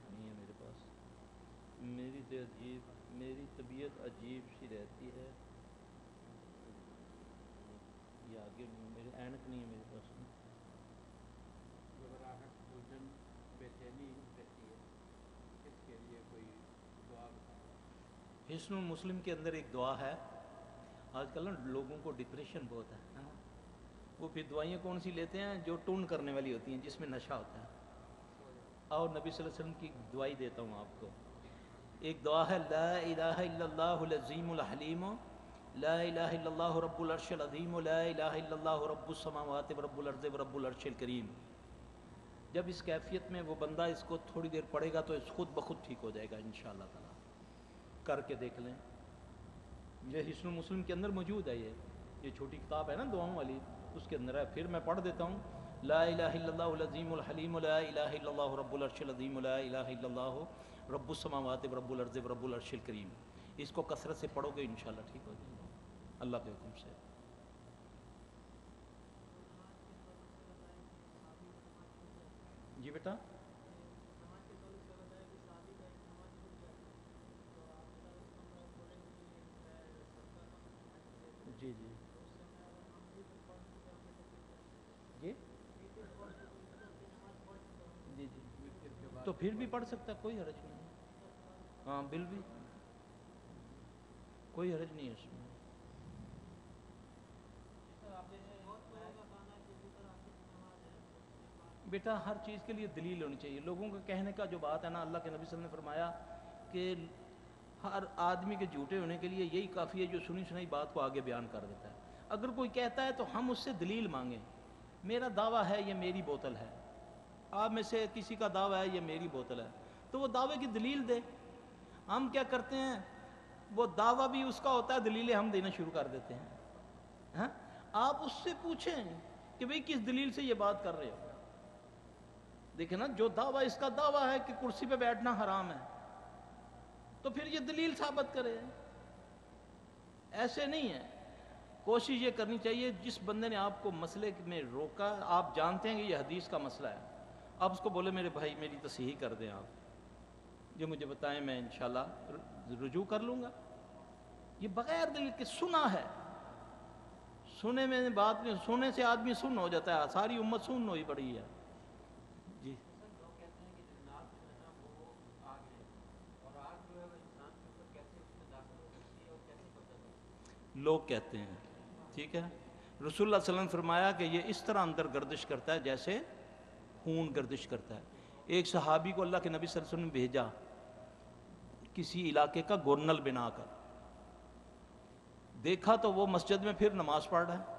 نہیں ہے میرے پاس، میری طبیعت عجیب سی رہتی ہے، یہ آگے میرے اینک نہیں ہے میرے پاس۔ گھبراہٹ، الجھن، بے چینی رہتی ہے، اس کے لیے کوئی دعا بتائیں۔ حسن المسلم کے اندر ایک دعا ہے، آج کل نا لوگوں کو ڈپریشن بہت ہے، وہ پھر دوائیاں کون سی لیتے ہیں جو ٹون کرنے والی ہوتی ہیں، جس میں نشہ ہوتا ہے۔ اور نبی صلی اللہ علیہ وسلم کی دعائی دیتا ہوں آپ کو، ایک دعا ہے لا الہ الا اللہ العظیم الحلیم، لا الہ الا اللہ رب العرش العظیم، لا الہ الا اللہ رب السماوات ورب الارض ورب العرش الکریم۔ جب اس کیفیت میں وہ بندہ اس کو تھوڑی دیر پڑھے گا تو اس خود بخود ٹھیک ہو جائے گا انشاءاللہ تعالی۔ کر کے دیکھ لیں، یہ حسن المسلم کے اندر موجود ہے، یہ چھوٹی کتاب ہے نا دعاؤں والی، اس کے اندر ہے۔ پھر میں پڑھ دیتا ہوں، لا الہ الا اللہ العظیم الحلیم، لا الہ الا اللہ رب العرش العظیم، لا الہ الا اللہ رب السماوات ورب الارض ورب العرش الکریم۔ اس کو کثرت سے پڑھو گے انشاءاللہ ٹھیک ہو جائے گا اللہ کے حکم سے۔ جی بیٹا، جی جی جی جی جی، تو پھر بھی پڑھ سکتا، کوئی حرج نہیں ہے، ہاں بل بھی کوئی حرج نہیں ہے اس میں۔ بیٹا ہر چیز کے لیے دلیل ہونی چاہیے. لوگوں کے کہنے کا جو بات ہے نا، اللہ کے نبی صلی اللہ علیہ وسلم نے فرمایا کہ ہر آدمی کے جھوٹے ہونے کے لیے یہی کافی ہے جو سنی سنائی بات کو آگے بیان کر دیتا ہے. اگر کوئی کہتا ہے تو ہم اس سے دلیل مانگیں. میرا دعویٰ ہے یہ میری بوتل ہے، آپ میں سے کسی کا دعویٰ ہے یہ میری بوتل ہے، تو وہ دعوے کی دلیل دے. ہم کیا کرتے ہیں، وہ دعویٰ بھی اس کا ہوتا ہے، دلیلیں ہم دینا شروع کر دیتے ہیں. ہاں، آپ اس سے پوچھیں کہ بھئی کس دلیل سے یہ بات کر رہے ہو. دیکھیں نا، جو دعویٰ اس کا دعویٰ ہے کہ کرسی پہ بیٹھنا حرام ہے، تو پھر یہ دلیل ثابت کرے. ایسے نہیں ہے. کوشش یہ کرنی چاہیے، جس بندے نے آپ کو مسئلے میں روکا، آپ جانتے ہیں کہ یہ حدیث کا مسئلہ ہے، آپ اس کو بولے میرے بھائی میری تصحیح کر دیں، آپ جو مجھے بتائیں میں انشاءاللہ رجوع کر لوں گا. یہ بغیر دلیل کے سنا ہے. سنے میں بات نہیں، سونے سے آدمی سن ہو جاتا ہے، ساری امت سن ہوئی پڑی ہے. جی لوگ کہتے ہیں، ٹھیک ہے. رسول اللہ صلی اللہ علیہ وسلم نے فرمایا کہ یہ اس طرح اندر گردش کرتا ہے جیسے خون گردش کرتا ہے. ایک صحابی کو اللہ کے نبی صلی اللہ علیہ وسلم نے بھیجا کسی علاقے کا گورنل بنا کر. دیکھا تو وہ مسجد میں پھر نماز پڑھ رہا ہے. رسول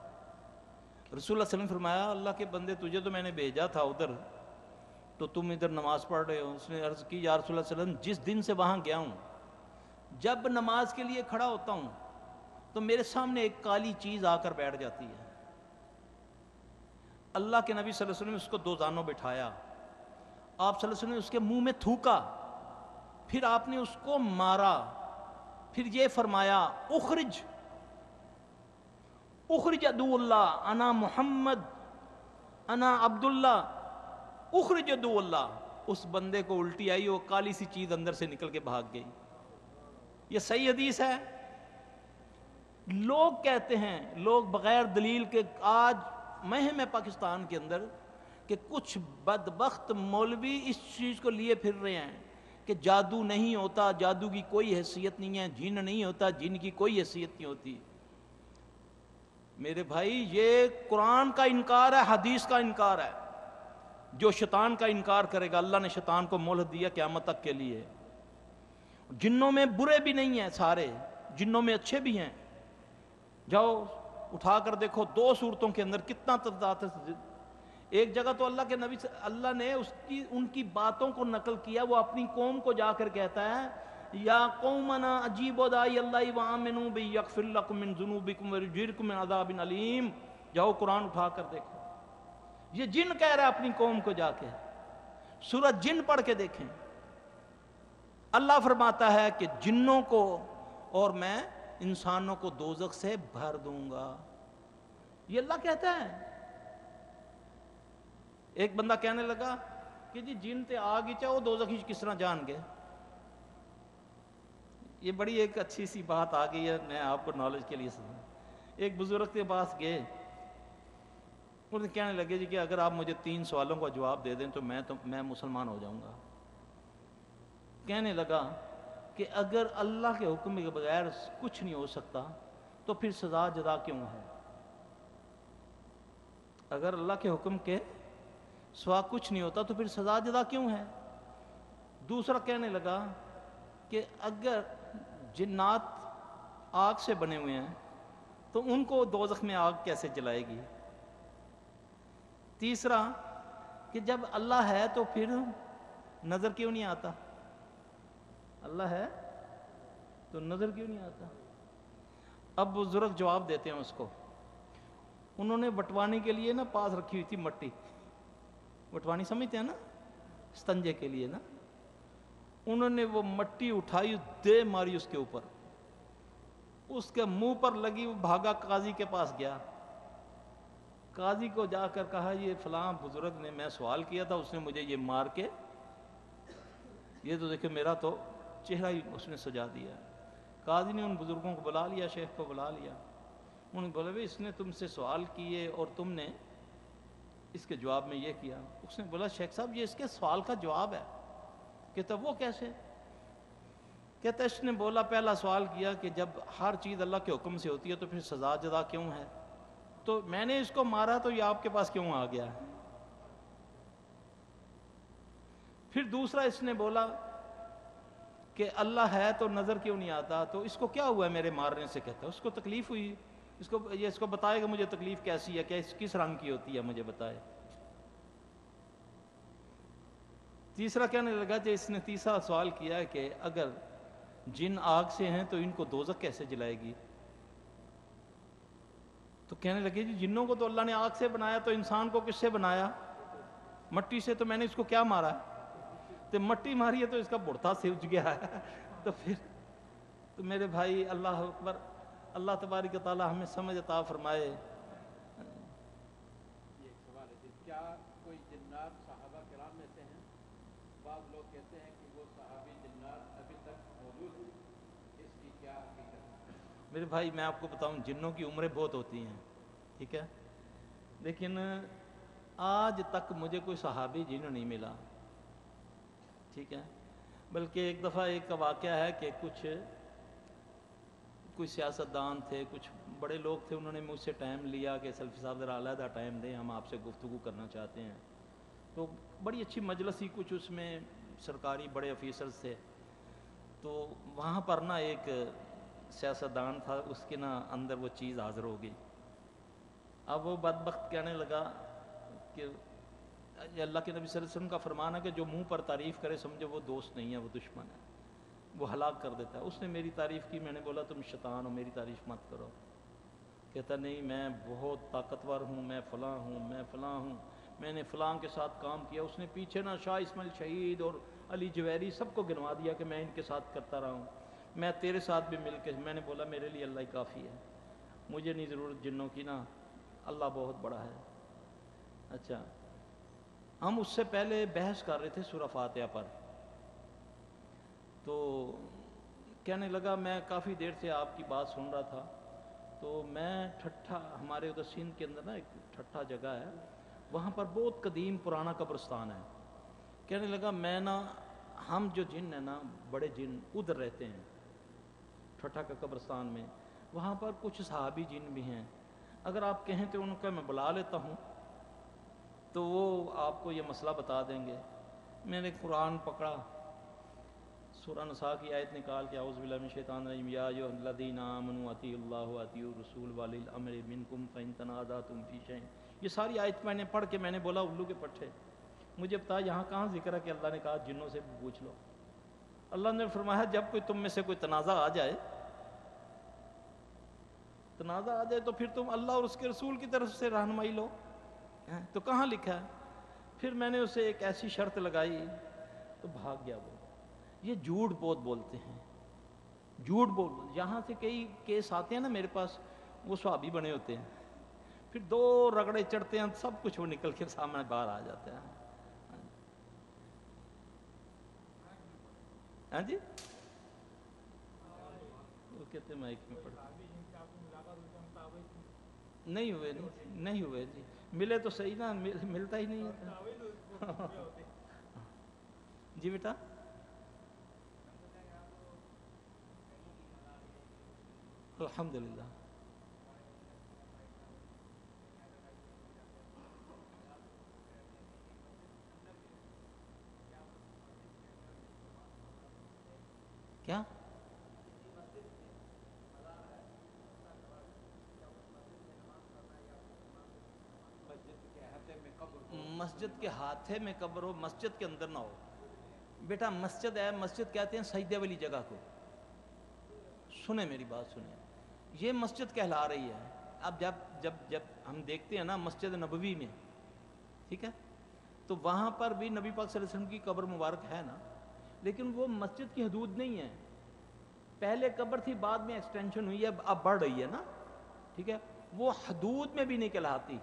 اللہ صلی اللہ علیہ وسلم نے فرمایا اللہ کے بندے تجھے تو میں نے بھیجا تھا ادھر، تو تم ادھر نماز پڑھ رہے ہو. اس نے عرض کی یا رسول اللہ صلی اللہ علیہ وسلم جس دن سے وہاں گیا ہوں، جب نماز کے لیے کھڑا ہوتا ہوں تو میرے سامنے ایک کالی چیز آ کر بیٹھ جاتی ہے. اللہ کے نبی صلی اللہ علیہ وسلم نے اس کو دو زانوں بٹھایا، آپ صلی اللہ علیہ وسلم نے اس کے منہ میں تھوکا، پھر آپ نے اس کو مارا، پھر یہ فرمایا اخرج اخرج عدو اللہ انا محمد انا عبداللہ اخرج عدو اللہ. اس بندے کو الٹی آئی، وہ کالی سی چیز اندر سے نکل کے بھاگ گئی. یہ صحیح حدیث ہے. لوگ کہتے ہیں، لوگ بغیر دلیل کے آج مہم ہے پاکستان کے اندر کہ کچھ بدبخت مولوی اس چیز کو لیے پھر رہے ہیں کہ جادو نہیں ہوتا، جادو کی کوئی حیثیت نہیں ہے، جن نہیں ہوتا، جن کی کوئی حیثیت نہیں ہوتی. میرے بھائی یہ قرآن کا انکار ہے، حدیث کا انکار ہے. جو شیطان کا انکار کرے گا، اللہ نے شیطان کو مہلت دیا قیامت تک کے لیے. جنوں میں برے بھی نہیں ہیں سارے، جنوں میں اچھے بھی ہیں. جاؤ اٹھا کر دیکھو دو صورتوں کے اندر کتنا تضاد ہے. ایک جگہ تو اللہ کے نبی اللہ نے ان کی باتوں کو نقل کیا، وہ اپنی قوم کو جا کر کہتا ہے یا قومنا اجیبوا داعی اللہ وآمنوا بہ یغفر لکم من ذنوبکم ویجرکم من عذاب علیم. جاؤ قرآن اٹھا کر دیکھو. یہ جن کہہ رہا ہے اپنی قوم کو جا کے، سورۃ جن پڑھ کے دیکھیں. اللہ فرماتا ہے کہ جنوں کو اور میں انسانوں کو دوزخ سے بھر دوں گا. یہ اللہ کہتا ہے. ایک بندہ کہنے لگا کہ جی جن تے آگ ہی چاہو دوزخ ہی کس طرح جان گے. یہ بڑی ایک اچھی سی بات آ گئی ہے، میں آپ کو نالج کے لیے سنا. ایک بزرگ کے پاس گئے، انہوں نے کہنے لگے جی کہ اگر آپ مجھے 3 سوالوں کا جواب دے دیں تو میں مسلمان ہو جاؤں گا. کہنے لگا کہ اگر اللہ کے حکم کے بغیر کچھ نہیں ہو سکتا تو پھر سزا جزا کیوں ہے؟ اگر اللہ کے حکم کے سوا کچھ نہیں ہوتا تو پھر سزا جزا کیوں ہے؟ دوسرا کہنے لگا کہ اگر جنات آگ سے بنے ہوئے ہیں تو ان کو دوزخ میں آگ کیسے جلائے گی؟ تیسرا کہ جب اللہ ہے تو پھر نظر کیوں نہیں آتا؟ اللہ ہے تو نظر کیوں نہیں آتا؟ اب بزرگ جواب دیتے ہیں اس کو. انہوں نے بٹوانے کے لیے نا پاس رکھی ہوئی تھی مٹی. بٹوانی سمجھتے ہیں نا، استنجے کے لیے نا. انہوں نے وہ مٹی اٹھائی، دے ماری اس کے اوپر، اس کے منہ پر لگی، وہ بھاگا قاضی کے پاس گیا. قاضی کو جا کر کہا یہ فلاں بزرگ نے، میں سوال کیا تھا، اس نے مجھے یہ مار کے، یہ تو دیکھیں میرا تو چہرہ ہی اس نے سجا دیا. قاضی نے ان بزرگوں کو بلا لیا، شیخ کو بلا لیا. انہوں نے بولا بھائی اس نے تم سے سوال کیے اور تم نے اس کے جواب میں یہ کیا. اس نے بولا شیخ صاحب یہ اس کے سوال کا جواب ہے. کہتا وہ کیسے؟ کہتا اس نے بولا پہلا سوال کیا کہ جب ہر چیز اللہ کے حکم سے ہوتی ہے تو پھر سزا جزا کیوں ہے؟ تو میں نے اس کو مارا تو یہ آپ کے پاس کیوں آ گیا؟ پھر دوسرا اس نے بولا کہ اللہ ہے تو نظر کیوں نہیں آتا، تو اس کو کیا ہوا ہے میرے مارنے سے؟ کہتا ہے اس کو تکلیف ہوئی، اس کو بتائے گا مجھے تکلیف کیسی ہے، کیا کس رنگ کی ہوتی ہے مجھے بتائے۔ تیسرا کہنے لگا کہ اس نے تیسرا سوال کیا کہ اگر جن آگ سے ہیں تو ان کو دوزخ کیسے جلائے گی؟ تو کہنے لگے جی جنوں کو تو اللہ نے آگ سے بنایا، تو انسان کو کس سے بنایا؟ مٹی سے، تو میں نے اس کو کیا مارا؟ تو مٹی ماری ہے تو اس کا بڑھتا سج گیا ہے۔ تو پھر تو میرے بھائی، اللہ اکبر، اللہ تبارک و تعالی ہمیں سمجھ عطا فرمائے۔ یہ ایک سوال ہے، کیا کوئی جنات صحابہ کرام میں سے ہیں؟ بعض لوگ کہتے ہیں کہ وہ صحابی جنات ابھی تک موجود ہیں، اس کی کیا حقیقت ہے؟ میرے بھائی میں آپ کو بتاؤں، جنوں کی عمریں بہت ہوتی ہیں، ٹھیک ہے، لیکن آج تک مجھے کوئی صحابی جن نہیں ملا، ٹھیک ہے۔ بلکہ ایک دفعہ ایک واقعہ ہے کہ کوئی سیاستدان تھے، کچھ بڑے لوگ تھے، انہوں نے مجھ سے ٹائم لیا کہ سلفی صاحب ذرا علیحدہ ٹائم دیں، ہم آپ سے گفتگو کرنا چاہتے ہیں۔ تو بڑی اچھی مجلس ہی، کچھ اس میں سرکاری بڑے آفیسرز تھے، تو وہاں پر نا ایک سیاستدان تھا، اس کے نا اندر وہ چیز حاضر ہو گئی۔ اب وہ بدبخت کہنے لگا کہ اللہ کے نبی صلی اللہ علیہ وسلم کا فرمان ہے کہ جو منہ پر تعریف کرے سمجھو وہ دوست نہیں ہے، وہ دشمن ہے، وہ ہلاک کر دیتا ہے۔ اس نے میری تعریف کی، میں نے بولا تم شیطان ہو، میری تعریف مت کرو۔ کہتا نہیں میں بہت طاقتور ہوں، میں فلاں ہوں، میں فلاں ہوں، میں نے فلاں کے ساتھ کام کیا۔ اس نے پیچھے نا شاہ اسماعیل شہید اور علی جویری سب کو گنوا دیا کہ میں ان کے ساتھ کرتا رہا ہوں، میں تیرے ساتھ بھی مل کے۔ میں نے بولا میرے لیے اللہ ہی کافی ہے، مجھے نہیں ضرورت جنوں کی، نا اللہ بہت بڑا ہے۔ اچھا، ہم اس سے پہلے بحث کر رہے تھے سورہ فاتحہ پر، تو کہنے لگا میں کافی دیر سے آپ کی بات سن رہا تھا، تو میں ٹھٹھا، ہمارے ادھر سندھ کے اندر نا ایک ٹھٹھا جگہ ہے، وہاں پر بہت قدیم پرانا قبرستان ہے۔ کہنے لگا میں نا، ہم جو جن ہیں نا، بڑے جن ادھر رہتے ہیں ٹھٹھا کا قبرستان میں، وہاں پر کچھ صحابی جن بھی ہیں، اگر آپ کہیں تو ان کا میں بلا لیتا ہوں تو وہ آپ کو یہ مسئلہ بتا دیں گے۔ میں نے قرآن پکڑا، سورہ نساء کی آیت نکال کے، اعوذ باللہ من الشیطان الرجیم، یا ایھا الذین آمنوا اطیعوا اللہ واطیعوا الرسول واولی الامر منکم فإن تنازعتم فی شیء، یہ ساری آیت میں نے پڑھ کے میں نے بولا الو کے پٹھے مجھے بتا یہاں کہاں ذکر ہے کہ اللہ نے کہا جنوں سے بھی پوچھ لو؟ اللہ نے فرمایا جب کوئی تم میں سے کوئی تنازع آ جائے تو پھر تم اللہ اور اس کے رسول کی طرف سے رہنمائی لو، تو کہاں لکھا ہے؟ پھر میں نے اسے ایک ایسی شرط لگائی تو بھاگ گیا وہ۔ یہ جھوٹ بہت بولتے ہیں، جھوٹ بول، یہاں سے کئی کیس آتے ہیں نا میرے پاس، وہ صحابی بنے ہوتے ہیں، پھر دو رگڑے چڑھتے ہیں، سب کچھ وہ نکل کے سامنے باہر آ جاتے ہیں۔ ہاں جی، وہ کہتے ہیں مائک میں پڑھ، نہیں ہوئے جی، ملے تو صحیح نا، ملتا ہی نہیں ہے۔ جی بیٹا، الحمدللہ۔ کیا؟ مسجد کے ہاتھے میں قبر ہو، مسجد کے اندر نہ ہو بیٹا۔ مسجد ہے، مسجد کہتے ہیں سجدے والی جگہ کو۔ سنیں میری بات سنیں، یہ مسجد کہلا رہی ہے۔ اب جب ہم دیکھتے ہیں نا مسجد نبوی میں، ٹھیک ہے، تو وہاں پر بھی نبی پاک صلی اللہ علیہ وسلم کی قبر مبارک ہے نا، لیکن وہ مسجد کی حدود نہیں ہے۔ پہلے قبر تھی، بعد میں ایکسٹینشن ہوئی ہے، اب بڑھ رہی ہے نا، ٹھیک ہے، وہ حدود میں بھی نہیں کہلاتی۔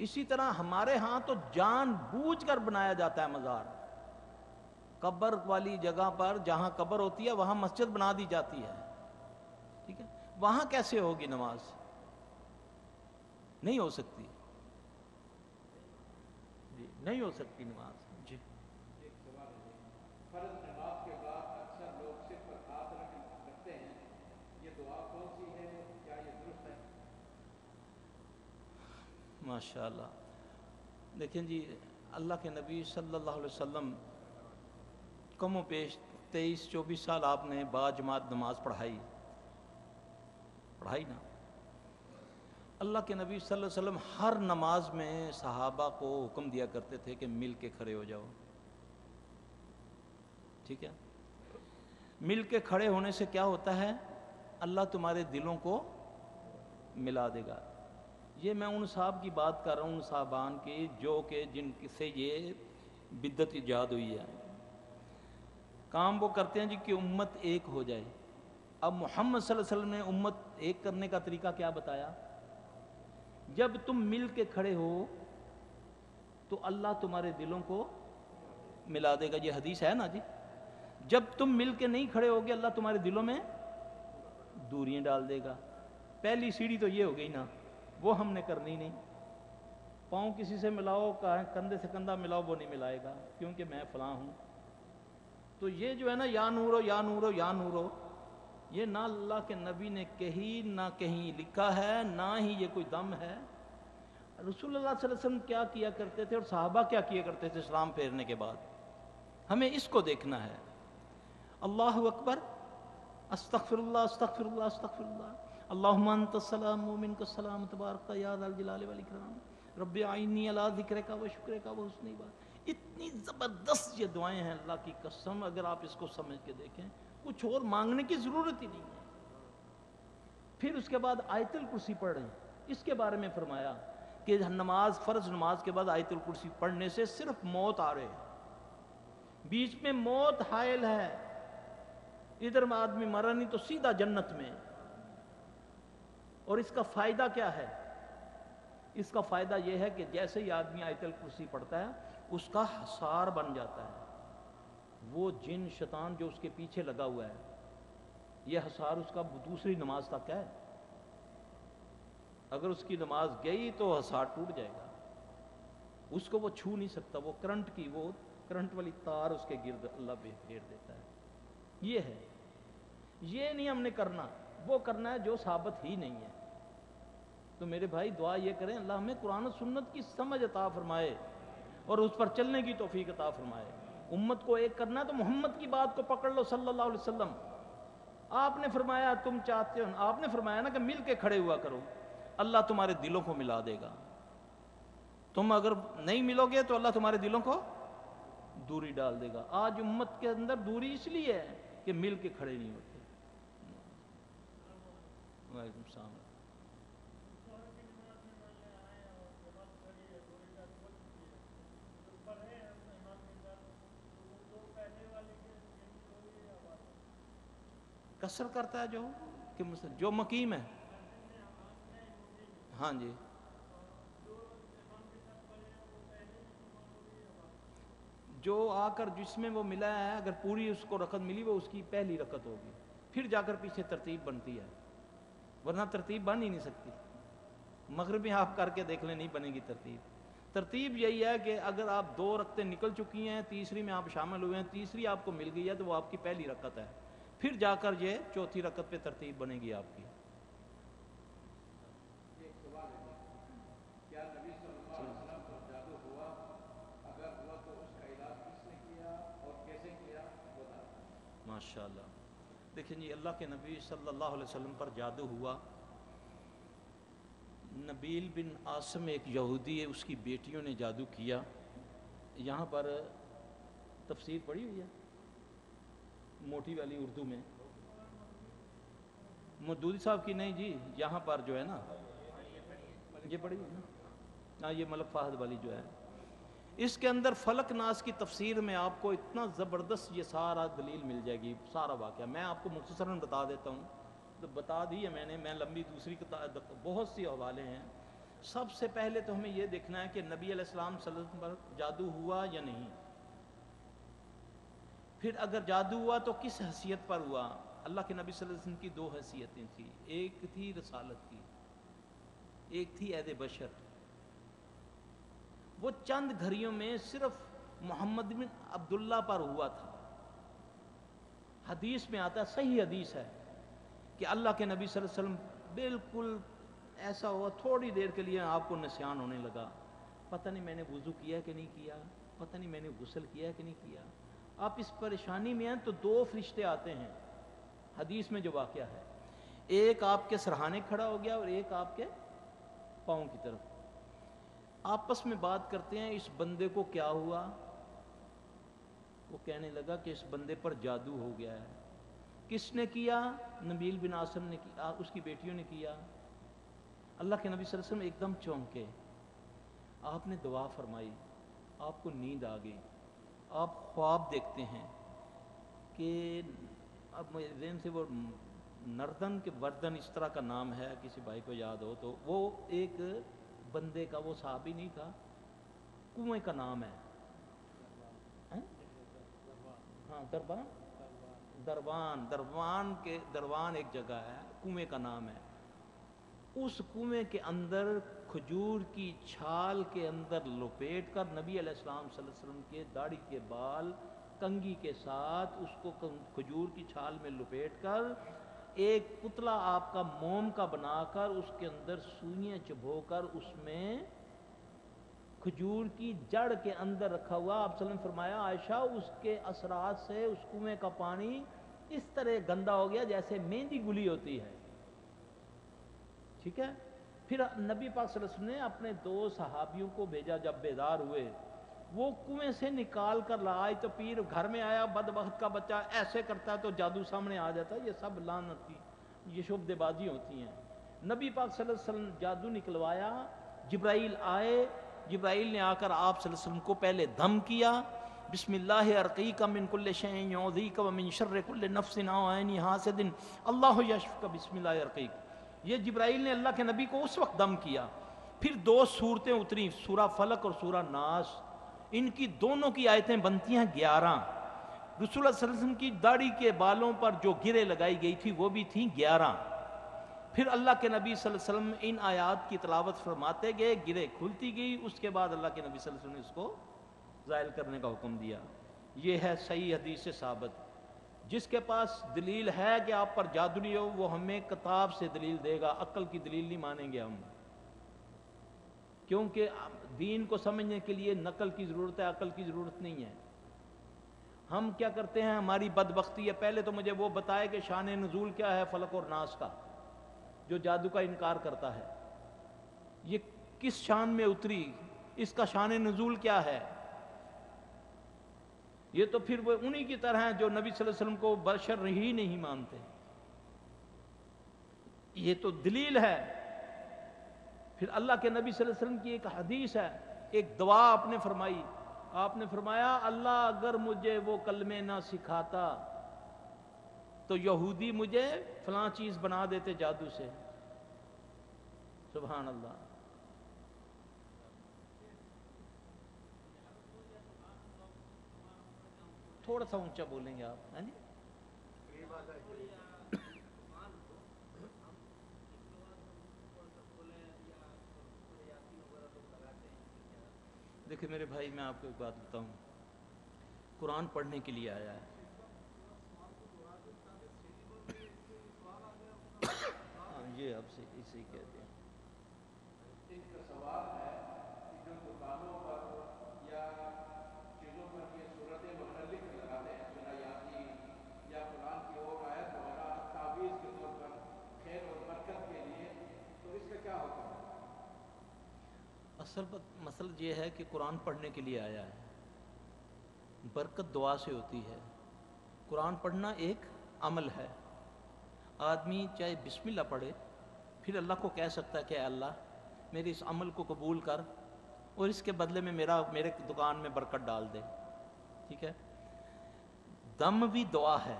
اسی طرح ہمارے ہاں تو جان بوجھ کر بنایا جاتا ہے مزار، قبر والی جگہ پر جہاں قبر ہوتی ہے وہاں مسجد بنا دی جاتی ہے، ٹھیک ہے، وہاں کیسے ہوگی نماز؟ نہیں ہو سکتی جی، نہیں ہو سکتی نماز جی۔ ایک سوال ہے، فرض نماز کے بعد اکثر لوگ سر پر ہاتھ رکھتے ہیں، یہ دعا کون سی ہے، کیا یہ درست ہے؟ ماشاء اللہ، دیکھیں جی، اللہ کے نبی صلی اللہ علیہ وسلم کم و بیش 23-24 سال آپ نے با جماعت نماز پڑھائی نا۔ اللہ کے نبی صلی اللہ علیہ وسلم ہر نماز میں صحابہ کو حکم دیا کرتے تھے کہ مل کے کھڑے ہو جاؤ، ٹھیک ہے؟ مل کے کھڑے ہونے سے کیا ہوتا ہے؟ اللہ تمہارے دلوں کو ملا دے گا۔ یہ میں ان صاحب کی بات کر رہا ہوں، ان صاحبان کی جو کہ جن سے یہ بدعت ایجاد ہوئی ہے۔ کام وہ کرتے ہیں جی کہ امت ایک ہو جائے۔ اب محمد صلی اللہ علیہ وسلم نے امت ایک کرنے کا طریقہ کیا بتایا؟ جب تم مل کے کھڑے ہو تو اللہ تمہارے دلوں کو ملا دے گا، یہ حدیث ہے نا جی۔ جب تم مل کے نہیں کھڑے ہوگے اللہ تمہارے دلوں میں دوریاں ڈال دے گا۔ پہلی سیڑھی تو یہ ہو گئی نا، وہ ہم نے کرنی نہیں۔ پاؤں کسی سے ملاؤ، کندھے سے کندھا ملاؤ، وہ نہیں ملائے گا کیونکہ میں فلاں ہوں۔ تو یہ جو ہے نا یا نورو یا نورو یا نورو، یہ نہ اللہ کے نبی نے نہ کہیں لکھا ہے، نہ ہی یہ کوئی دم ہے۔ رسول اللہ صلی اللہ علیہ وسلم کیا کیا کرتے تھے اور صحابہ کیا کیا کرتے تھے اسلام پھیرنے کے بعد، ہمیں اس کو دیکھنا ہے۔ اللہ اکبر، استغفر اللہ استغفر اللہ استغفر اللہ، اللہم انت السلام و منک السلام تبارک یا ذا الجلال والاکرام، رب اعینی علی ذکرک و شکرک و حسن عبادتک۔ اتنی زبردست یہ دعائیں ہیں، اللہ کی قسم اگر آپ اس کو سمجھ کے دیکھیں کچھ اور مانگنے کی ضرورت ہی نہیں ہے۔ پھر اس کے بعد آیت الکرسی پڑھ رہے ہیں، اس کے بارے میں فرمایا کہ نماز، فرض نماز کے بعد آیت الکرسی پڑھنے سے صرف موت آ رہے ہیں، بیچ میں موت حائل ہے، ادھر میں آدمی مرا نہیں تو سیدھا جنت میں۔ اور اس کا فائدہ کیا ہے؟ اس کا فائدہ یہ ہے کہ جیسے ہی آدمی آیت الکرسی پڑھتا ہے اس کا حصار بن جاتا ہے، وہ جن شیطان جو اس کے پیچھے لگا ہوا ہے یہ حصار اس کا دوسری نماز تک ہے۔ اگر اس کی نماز گئی تو حصار ٹوٹ جائے گا، اس کو وہ چھو نہیں سکتا، وہ کرنٹ والی تار اس کے گرد اللہ پہ پھیر دیتا ہے۔ یہ ہے، یہ نہیں ہم نے کرنا، وہ کرنا ہے جو ثابت ہی نہیں ہے۔ تو میرے بھائی دعا یہ کریں اللہ ہمیں قرآن و سنت کی سمجھ عطا فرمائے اور اس پر چلنے کی توفیق عطا فرمائے۔ امت کو ایک کرنا تو محمد کی بات کو پکڑ لو صلی اللہ علیہ وسلم۔ آپ نے فرمایا تم چاہتے ہو، آپ نے فرمایا نا کہ مل کے کھڑے ہوا کرو، اللہ تمہارے دلوں کو ملا دے گا۔ تم اگر نہیں ملو گے تو اللہ تمہارے دلوں کو دوری ڈال دے گا۔ آج امت کے اندر دوری اس لیے ہے کہ مل کے کھڑے نہیں ہوتے۔ وعلیکم السلام۔ کثر کرتا ہے جو مقیم ہے، ہاں جی، جو آ کر جس میں وہ ملا ہے اگر پوری اس کو رکعت ملی وہ اس کی پہلی رکعت ہوگی، پھر جا کر پیچھے ترتیب بنتی ہے، ورنہ ترتیب بن ہی نہیں سکتی۔ مغرب میں آپ کر کے دیکھ لیں نہیں بنے گی ترتیب یہی ہے کہ اگر آپ 2 رکعتیں نکل چکی ہیں، تیسری میں آپ شامل ہوئے ہیں، تیسری آپ کو مل گئی ہے تو وہ آپ کی پہلی رکعت ہے، پھر جا کر یہ چوتھی رکعت پہ ترتیب بنے گی آپ کی۔ ایک سوال ہے، کیا نبی صلی اللہ علیہ وسلم پر جادو ہوا؟ اگر ہوا تو اس کا علاج کس نے کیا اور کیسے کیا بتا؟ ماشاءاللہ، دیکھیں جی اللہ کے نبی صلی اللہ علیہ وسلم پر جادو ہوا۔ نبیل بن عاصم ایک یہودی ہے، اس کی بیٹیوں نے جادو کیا۔ یہاں پر تفسیر پڑھی ہوئی ہے موٹی والی اردو میں، مودودی صاحب کی نہیں جی، یہاں پر جو ہے نا یہ پڑھی ہوئی نا، یہ ملک فہد والی جو ہے، اس کے اندر فلک ناس کی تفسیر میں آپ کو اتنا زبردست یہ سارا دلیل مل جائے گی، سارا واقعہ میں آپ کو مختصراً بتا دیتا ہوں، تو بتا دی ہے میں لمبی دوسری کتاب بہت سی حوالے ہیں۔ سب سے پہلے تو ہمیں یہ دیکھنا ہے کہ نبی علیہ السلام صلی اللہ علیہ وسلم پر جادو ہوا یا نہیں، پھر اگر جادو ہوا تو کس حیثیت پر ہوا۔ اللہ کے نبی صلی اللہ علیہ وسلم کی 2 حیثیتیں تھیں، ایک تھی رسالت کی، ایک تھی عہد بشر۔ وہ چند گھڑیوں میں صرف محمد بن عبداللہ پر ہوا تھا۔ حدیث میں آتا ہے، صحیح حدیث ہے کہ اللہ کے نبی صلی اللہ علیہ وسلم بالکل ایسا ہوا تھوڑی دیر کے لیے آپ کو نسیان ہونے لگا، پتہ نہیں میں نے وضو کیا کہ نہیں کیا، پتہ نہیں میں نے غسل کیا کہ نہیں کیا، آپ اس پریشانی میں ہیں تو دو فرشتے آتے ہیں، حدیث میں جو واقعہ ہے، ایک آپ کے سرہانے کھڑا ہو گیا اور ایک آپ کے پاؤں کی طرف، آپس میں بات کرتے ہیں اس بندے کو کیا ہوا؟ وہ کہنے لگا کہ اس بندے پر جادو ہو گیا ہے۔ کس نے کیا؟ نبیل بن عاصم نے کیا، اس کی بیٹیوں نے کیا۔ اللہ کے نبی صلی اللہ علیہ وسلم ایک دم چونکے، آپ نے دعا فرمائی، آپ کو نیند آ گئی، آپ خواب دیکھتے ہیں کہ اب مجھے ذہن سے وہ نردن کے وردن اس طرح کا نام ہے، کسی بھائی کو یاد ہو تو، وہ ایک بندے کا، وہ صحابی نہیں تھا، کنویں کا نام ہے، ہاں دروان ایک جگہ ہے، کنویں کا نام ہے، اس کنویں کے اندر کھجور کی چھال کے اندر لپیٹ کر نبی علیہ السلام صلی اللہ علیہ وسلم کے داڑھی کے بال کنگھی کے ساتھ اس کو کھجور کی چھال میں لپیٹ کر ایک پتلا آپ کا موم کا بنا کر اس کے اندر سوئیاں چبھو کر اس میں کھجور کی جڑ کے اندر رکھا ہوا، آپ صلی اللہ علیہ وسلم فرمایا عائشہ اس کے اثرات سے اس کنویں کا پانی اس طرح گندا ہو گیا جیسے مہندی گلی ہوتی ہے، ٹھیک ہے۔ پھر نبی پاک صلی اللہ علیہ وسلم نے اپنے دو صحابیوں کو بھیجا، جب بیدار ہوئے وہ کنویں سے نکال کر لائے تو پیر گھر میں آیا، بدبخت کا بچہ ایسے کرتا ہے تو جادو سامنے آ جاتا ہے، یہ سب لعنت کی یہ شبدے بازی ہوتی ہیں۔ نبی پاک صلی اللہ علیہ وسلم جادو نکلوایا، جبرائیل آئے، جبرائیل نے آ کر آپ صلی اللہ علیہ وسلم کو پہلے دم کیا، بسم اللہ ارقیک من کل شیء یعوذیک ومن شر کل نفس او عین حاسد اللہ یشفیک بسم اللہ ارقیک، یہ جبرائیل نے اللہ کے نبی کو اس وقت دم کیا۔ پھر دو صورتیں اتری، سورہ فلق اور سورہ ناس، ان کی دونوں کی آیتیں بنتی ہیں 11۔ رسول اللہ صلی اللہ علیہ وسلم کی داڑھی کے بالوں پر جو گرے لگائی گئی تھی وہ بھی تھیں 11۔ پھر اللہ کے نبی صلی اللہ علیہ وسلم ان آیات کی تلاوت فرماتے گئے، گرے کھلتی گئی، اس کے بعد اللہ کے نبی صلی اللہ علیہ وسلم نے اس کو زائل کرنے کا حکم دیا۔ یہ ہے صحیح حدیث سے ثابت۔ جس کے پاس دلیل ہے کہ آپ پر جادو نہیں ہو وہ ہمیں کتاب سے دلیل دے گا، عقل کی دلیل نہیں مانیں گے ہم، کیونکہ دین کو سمجھنے کے لیے نقل کی ضرورت ہے، عقل کی ضرورت نہیں ہے۔ ہم کیا کرتے ہیں، ہماری بدبختی ہے، پہلے تو مجھے وہ بتائے کہ شان نزول کیا ہے فلق اور ناس کا، جو جادو کا انکار کرتا ہے، یہ کس شان میں اتری، اس کا شان نزول کیا ہے؟ یہ تو پھر وہ انہی کی طرح ہیں جو نبی صلی اللہ علیہ وسلم کو بشر ہی نہیں مانتے، یہ تو دلیل ہے۔ پھر اللہ کے نبی صلی اللہ علیہ وسلم کی ایک حدیث ہے، ایک دعا آپ نے فرمائی، آپ نے فرمایا اللہ اگر مجھے وہ کلمے نہ سکھاتا تو یہودی مجھے فلاں چیز بنا دیتے جادو سے، سبحان اللہ۔ تھوڑا سا اونچا بولیں گے آپ، ہاں جی؟ دیکھیں میرے بھائی، میں آپ کو ایک بات بتاؤں، قرآن پڑھنے کے لیے آیا ہے، یہ آپ سے اسے کہتے ہیں، ان کا سوال ہے کہ جو دکانوں پر یا چیزوں پر یہ صورتیں وغیرہ لکھ لگاتے ہیں، سورہ یاسین یا قرآن کی اور آیت وغیرہ تعویذ کے طور پر خیر اور برکت کے لیے، تو اس کا کیا حکم ہے؟ اصل مسئلہ یہ ہے کہ قرآن پڑھنے کے لیے آیا ہے، برکت دعا سے ہوتی ہے، قرآن پڑھنا ایک عمل ہے، آدمی چاہے بسم اللہ پڑھے پھر اللہ کو کہہ سکتا ہے کہ اے اللہ میرے اس عمل کو قبول کر اور اس کے بدلے میں میرے دکان میں برکت ڈال دے، ٹھیک ہے۔ دم بھی دعا ہے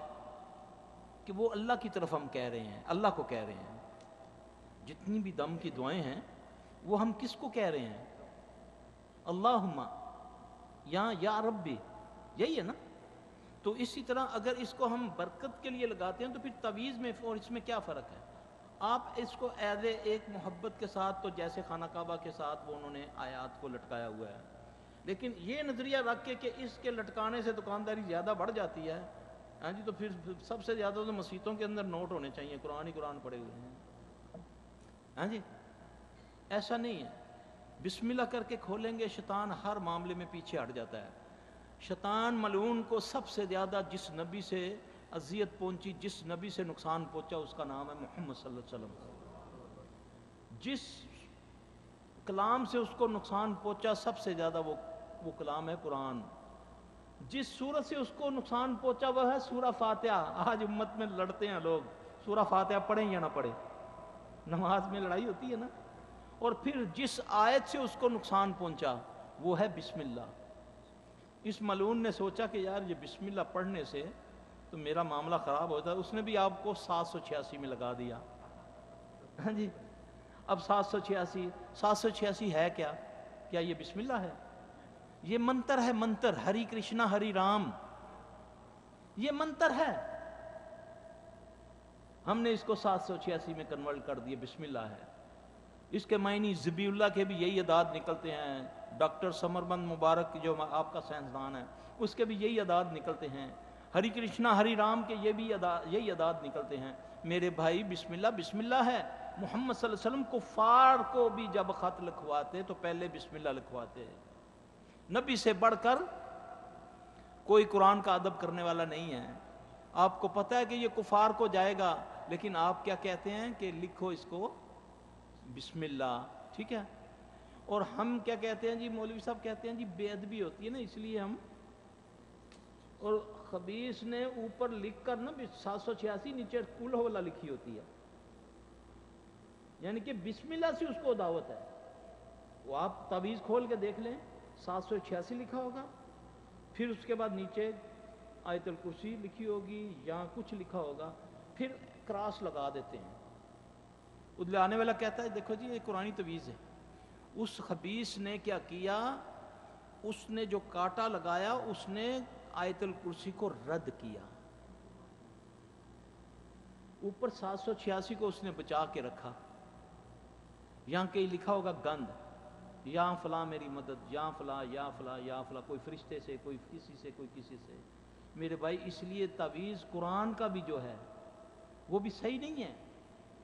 کہ وہ اللہ کی طرف ہم کہہ رہے ہیں، اللہ کو کہہ رہے ہیں، جتنی بھی دم کی دعائیں ہیں وہ ہم کس کو کہہ رہے ہیں؟ اللہم یا ربی، یہی ہے نا۔ تو اسی طرح اگر اس کو ہم برکت کے لیے لگاتے ہیں تو پھر تعویذ میں اور اس میں کیا فرق ہے؟ آپ اس کو ایز اے ایک محبت کے ساتھ، تو جیسے خانہ کعبہ کے ساتھ وہ انہوں نے آیات کو لٹکایا ہوا ہے، لیکن یہ نظریہ رکھ کے کہ اس کے لٹکانے سے دکانداری زیادہ بڑھ جاتی ہے، ہاں جی، تو پھر سب سے زیادہ تو مسجدوں کے اندر نوٹ ہونے چاہیے، قرآن ہی قرآن پڑے ہوئے ہیں، ہاں جی، ایسا نہیں ہے۔ بسم اللہ کر کے کھولیں گے، شیطان ہر معاملے میں پیچھے ہٹ جاتا ہے۔ شیطان ملعون کو سب سے زیادہ جس نبی سے اذیت پہنچی، جس نبی سے نقصان پہنچا، اس کا نام ہے محمد صلی اللہ علیہ وسلم۔ جس کلام سے اس کو نقصان پہنچا سب سے زیادہ وہ کلام ہے قرآن۔ جس سورت سے اس کو نقصان پہنچا وہ ہے سورہ فاتحہ۔ آج امت میں لڑتے ہیں لوگ، سورہ فاتحہ پڑھیں یا نہ پڑھیں، نماز میں لڑائی ہوتی ہے نا۔ اور پھر جس آیت سے اس کو نقصان پہنچا وہ ہے بسم اللہ۔ اس ملعون نے سوچا کہ یار یہ بسم اللہ پڑھنے سے تو میرا معاملہ خراب ہوتا ہے، اس نے بھی آپ کو 786 میں لگا دیا۔ ہاں جی، اب 786 ہے کیا یہ بسم اللہ ہے؟ یہ منتر ہے، منتر ہری کرشنا ہری رام، یہ منتر ہے۔ ہم نے اس کو 786 میں کنورٹ کر دیا، بسم اللہ ہے۔ اس کے معنی ذبی اللہ کے بھی یہی اعداد نکلتے ہیں، ڈاکٹر سمربند مبارک جو آپ کا سائنسدان ہے اس کے بھی یہی اعداد نکلتے ہیں، ہری کرشنا ہری رام کے یہ بھی یہی اعداد نکلتے ہیں۔ میرے بھائی بسم اللہ ہے۔ محمد صلی اللہ علیہ وسلم کفار کو بھی جب خط لکھواتے تو پہلے بسم اللہ لکھواتے ہیں۔ نبی سے بڑھ کر کوئی قرآن کا ادب کرنے والا نہیں ہے۔ آپ کو پتہ ہے کہ یہ کفار کو جائے گا، لیکن آپ کیا کہتے ہیں کہ لکھو اس کو بسم اللہ، ٹھیک ہے۔ اور ہم کیا کہتے ہیں جی، مولوی صاحب کہتے ہیں جی بے ادبی ہوتی ہے نا، اس لیے ہم، اور خبیث نے اوپر لکھ کر نا 786 نیچے کل والا لکھی ہوتی ہے، یعنی کہ بسم اللہ سے اس کو دعوت ہے۔ وہ آپ تعویذ کھول کے دیکھ لیں، 786 لکھا ہوگا، پھر اس کے بعد نیچے آیت الکرسی لکھی ہوگی یا کچھ لکھا ہوگا، پھر کراس لگا دیتے ہیں۔ ادھر آنے والا کہتا ہے دیکھو جی یہ قرآنی تعویذ ہے۔ اس خبیث نے کیا کیا، اس نے جو کاٹا لگایا اس نے آیت الکرسی کو رد کیا، اوپر 786 کو اس نے بچا کے رکھا۔ یہاں کہیں لکھا ہوگا گند، یا فلاں میری مدد، یا فلاں یا فلاں یا فلاں، کوئی فرشتے سے، کوئی کسی سے، کوئی کسی سے۔ میرے بھائی اس لیے تعویذ قرآن کا بھی جو ہے وہ بھی صحیح نہیں ہے۔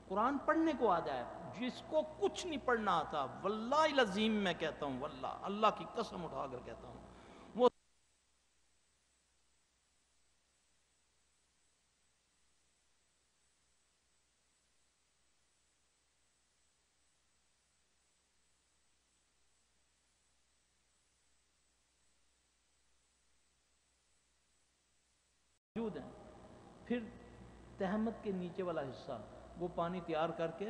قرآن پڑھنے کو آ جائے، جس کو کچھ نہیں پڑھنا آتا، واللہ العظیم میں کہتا ہوں، واللہ اللہ کی قسم اٹھا کر کہتا ہوں، وہ موجود ہیں۔ پھر تہمت کے نیچے والا حصہ وہ پانی تیار کر کے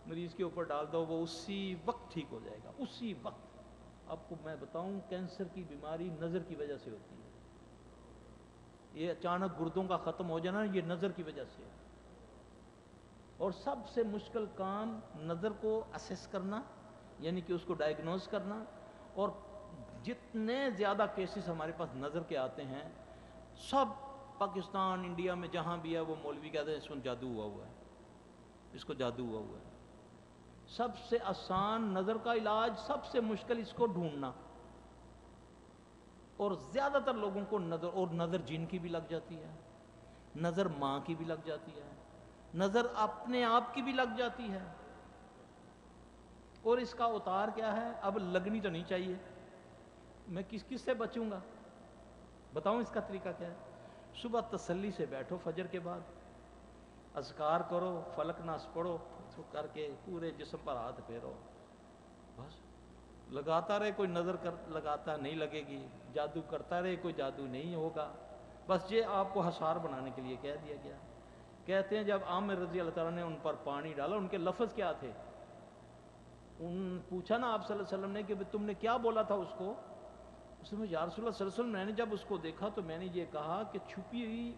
مریض کے اوپر ڈال دو، وہ اسی وقت ٹھیک ہو جائے گا، اسی وقت۔ آپ کو میں بتاؤں کینسر کی بیماری نظر کی وجہ سے ہوتی ہے، یہ اچانک گردوں کا ختم ہو جانا یہ نظر کی وجہ سے ہے۔ اور سب سے مشکل کام نظر کو اسیس کرنا، یعنی کہ اس کو ڈائیگنوز کرنا۔ اور جتنے زیادہ کیسز ہمارے پاس نظر کے آتے ہیں، سب پاکستان انڈیا میں جہاں بھی ہے وہ مولوی کہتے ہیں اس کو جادو ہوا ہے، اس کو جادو ہوا ہے۔ سب سے آسان نظر کا علاج، سب سے مشکل اس کو ڈھونڈنا۔ اور زیادہ تر لوگوں کو نظر، اور نظر جن کی بھی لگ جاتی ہے، نظر ماں کی بھی لگ جاتی ہے، نظر اپنے آپ کی بھی لگ جاتی ہے۔ اور اس کا اتار کیا ہے؟ اب لگنی تو نہیں چاہیے، میں کس سے بچوں گا؟ بتاؤں اس کا طریقہ کیا ہے؟ صبح تسلی سے بیٹھو، فجر کے بعد اذکار کرو، فلک ناس پڑھو، کر کے پورے جسم پر ہاتھ پھیرو، بس لگاتا رہے۔ کوئی نظر لگاتا نہیں لگے گی، جادو کرتا رہے کوئی جادو نہیں ہوگا۔ بس یہ آپ کو حسار بنانے کے لیے کہہ دیا گیا۔ کہتے ہیں جب عامر رضی اللہ تعالیٰ نے ان پر پانی ڈالا، ان کے لفظ کیا تھے؟ پوچھا نا آپ صلی اللہ علیہ وسلم نے کہ تم نے کیا بولا تھا اس کو؟ اس نے یا رسول اللہ صلی اللہ علیہ وسلم، میں نے جب اس کو دیکھا تو میں نے یہ کہا کہ چھپی ہوئی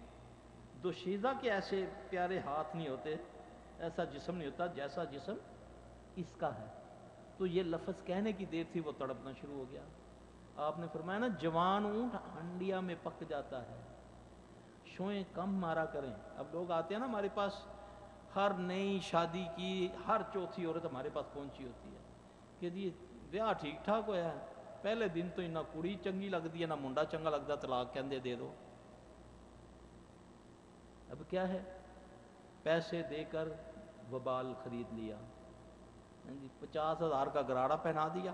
دوشیزہ کے ایسے پیارے ہاتھ نہیں ہوتے، ایسا جسم نہیں ہوتا جیسا جسم اس کا ہے۔ تو یہ لفظ کہنے کی دیر تھی، وہ تڑپنا شروع ہو گیا۔ آپ نے فرمایا نا جوان اونٹ ہنڈیا میں پک جاتا ہے، شوئیں کم مارا کریں۔ اب لوگ آتے ہیں نا ہمارے پاس، ہر نئی شادی کی ہر چوتھی عورت ہمارے پاس پہنچی ہوتی ہے کہ جی بیاہ ٹھیک ٹھاک ہوا ہے، پہلے دن تو نہ کڑی چنگی لگتی ہے نہ منڈا چنگا لگتا، طلاق کہندے دے دو۔ اب کیا ہے؟ پیسے دے کر وبال خرید لیا، 50,000 کا گراڑا پہنا دیا،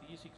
30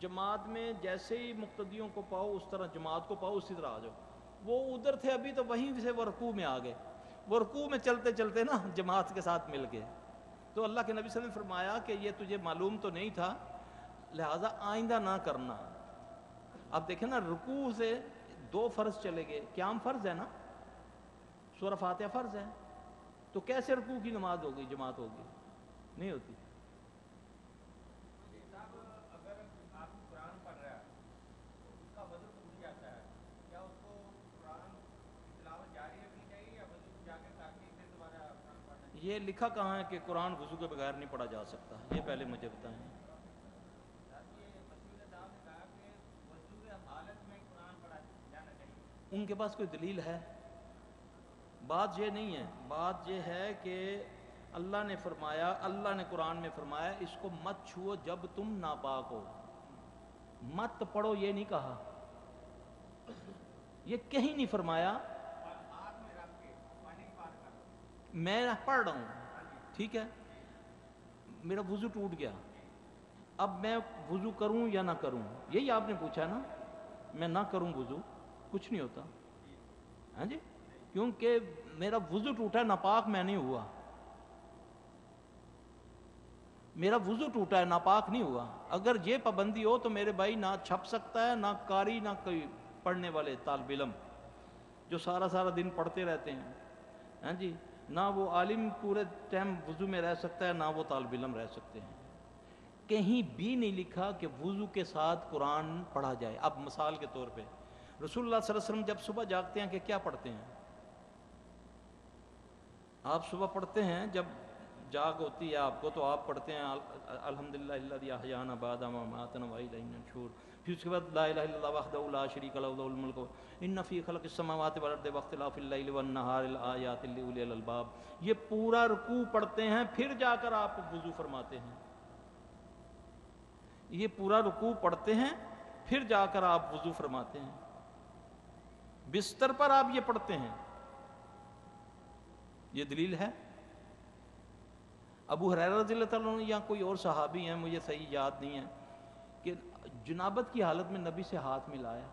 جماعت میں جیسے ہی مقتدیوں کو پاؤ اس طرح جماعت کو پاؤ اسی طرح آ جاؤ. وہ ادھر تھے ابھی تو وہیں سے وہ رکوع میں آ گئے, وہ رکوع میں چلتے چلتے نا جماعت کے ساتھ مل گئے. تو اللہ کے نبی صلی اللہ علیہ وسلم نے فرمایا کہ یہ تجھے معلوم تو نہیں تھا, لہٰذا آئندہ نہ کرنا. اب دیکھیں نا, رکوع سے 2 فرض چلے گئے, قیام فرض ہے نا, سورہ فاتحہ فرض ہے, تو کیسے رکوع کی نماز ہوگی, جماعت ہوگی؟ نہیں ہوتی. اگر آپ قرآن پڑھ رہا ہے تو اس کا وضو ٹوٹ جاتا ہے, کیا اس کو قرآن کی تلاوت جاری رکھنی چاہیے یا وضو جا کے تاکہ پھر دوبارہ قرآن پڑھنا چاہیے؟ یہ لکھا کہاں ہے کہ قرآن وضو کے بغیر نہیں پڑھا جا سکتا؟ یہ پہلے مجھے بتائیں. ان کے پاس کوئی دلیل ہے؟ بات یہ نہیں ہے, بات یہ ہے کہ اللہ نے فرمایا, اللہ نے قرآن میں فرمایا اس کو مت چھوؤ جب تم ناپاک ہو. مت پڑھو یہ نہیں کہا, یہ کہیں نہیں فرمایا. میں پڑھ رہا ہوں, ٹھیک ہے, میرا وضو ٹوٹ گیا, اب میں وضو کروں یا نہ کروں, یہی آپ نے پوچھا نا. میں نہ کروں وضو, کچھ نہیں ہوتا. ہاں جی, کیونکہ میرا وضو ٹوٹا ہے, ناپاک میں نہیں ہوا. میرا وضو ٹوٹا ہے, ناپاک نہیں ہوا. اگر یہ پابندی ہو تو میرے بھائی نہ چھپ سکتا ہے, نہ قاری, نہ کوئی پڑھنے والے طالب علم جو سارا سارا دن پڑھتے رہتے ہیں, ہاں جی, نہ وہ عالم پورے ٹائم وضو میں رہ سکتا ہے, نہ وہ طالب علم رہ سکتے ہیں. کہیں بھی نہیں لکھا کہ وضو کے ساتھ قرآن پڑھا جائے. اب مثال کے طور پہ رسول اللہ صلی اللہ علیہ وسلم جب صبح جاگتے ہیں کہ کیا پڑھتے ہیں؟ آپ صبح پڑھتے ہیں, جب جاگ ہوتی ہے آپ کو تو آپ پڑھتے ہیں الحمدللہ الذی احیانا بعد ما اماتنا والیہ النشور. پھر اس کے بعد لا الہ الا اللہ وحدہ لا شریک لہ لہ الملک ان فی خلق السماوات والارض واختلاف اللیل والنہار لآیات لأولی الالباب. یہ پورا رکوع پڑھتے ہیں, پھر جا کر آپ وضو فرماتے ہیں. یہ پورا رکوع پڑھتے ہیں, پھر جا کر آپ وضو فرماتے ہیں. بستر پر آپ یہ پڑھتے ہیں, یہ دلیل ہے؟ ابو ہریرہ رضی اللہ تعالیٰ عنہ یا کوئی اور صحابی ہیں, مجھے صحیح یاد نہیں ہے, کہ جنابت کی حالت میں نبی سے ہاتھ ملایا,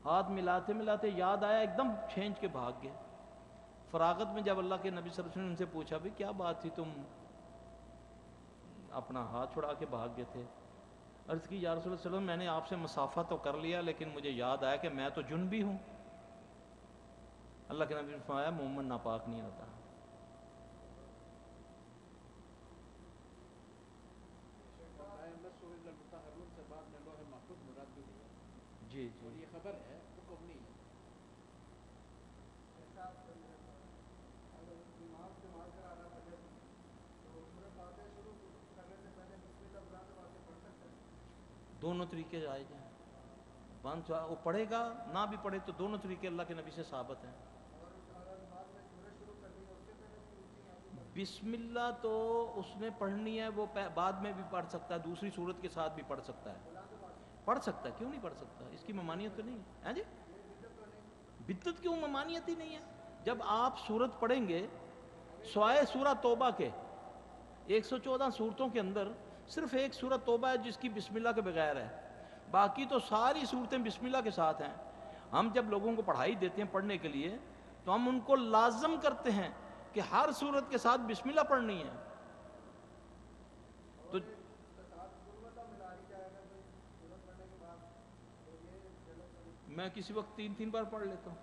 ہاتھ ملاتے ملاتے یاد آیا, ایک دم کھینچ کے بھاگ گئے. فراغت میں جب اللہ کے نبی صلی اللہ علیہ وسلم نے ان سے پوچھا بھی کیا بات تھی, تم اپنا ہاتھ چھڑا کے بھاگ گئے تھے؟ عرض کی یا رسول اللہ صلی اللہ علیہ وسلم میں نے آپ سے مسافہ تو کر لیا, لیکن مجھے یاد آیا کہ میں تو جنبی ہوں. اللہ کے نبی نے فرمایا مومن ناپاک نہیں ہوتا. جی جی, یہ خبر ہے, حکم نہیں ہے. دونوں طریقے جائز ہیں. وہ پڑھے گا نہ بھی پڑھے تو دونوں طریقے اللہ کے نبی سے ثابت ہیں. بسم اللہ تو اس نے پڑھنی ہے, وہ بعد میں بھی پڑھ سکتا ہے, دوسری صورت کے ساتھ بھی پڑھ سکتا ہے. پڑھ سکتا ہے, کیوں نہیں پڑھ سکتا؟ اس کی ممانعت تو نہیں ہے جی. بدعت کیوں؟ ممانعت ہی نہیں ہے. جب آپ صورت پڑھیں گے, سوائے سورہ توبہ کے 114 صورتوں کے اندر صرف ایک سورت توبہ ہے جس کی بسم اللہ کے بغیر ہے, باقی تو ساری صورتیں بسم اللہ کے ساتھ ہیں. ہم جب لوگوں کو پڑھائی دیتے ہیں پڑھنے کے لیے تو ہم ان کو لازم کرتے ہیں کہ ہر صورت کے ساتھ بسم اللہ پڑھنی ہے. تو میں کسی وقت 3 بار پڑھ لیتا ہوں.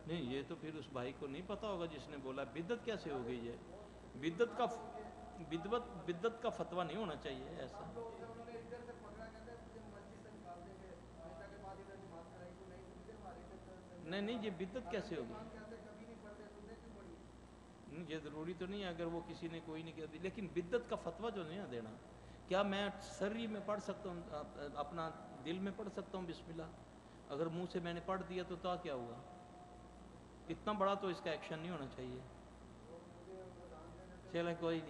نہیں, یہ تو پھر اس بھائی کو نہیں پتا ہوگا جس نے بولا. بدعت کیسے ہو گئی ہے؟ بدعت کا فتویٰ نہیں ہونا چاہیے ایسا. نہیں, یہ بدعت کیسے ہوگی؟ یہ ضروری تو نہیں ہے, اگر وہ کسی نے کوئی نہیں کہہ دی, لیکن بدعت کا فتویٰ جو نہیں دینا. کیا میں سری میں پڑھ سکتا ہوں, اپنا دل میں پڑھ سکتا ہوں بسم اللہ؟ اگر منہ سے میں نے پڑھ دیا تو کیا ہوا؟ اتنا بڑا تو اس کا ایکشن نہیں ہونا چاہیے. چلے کوئی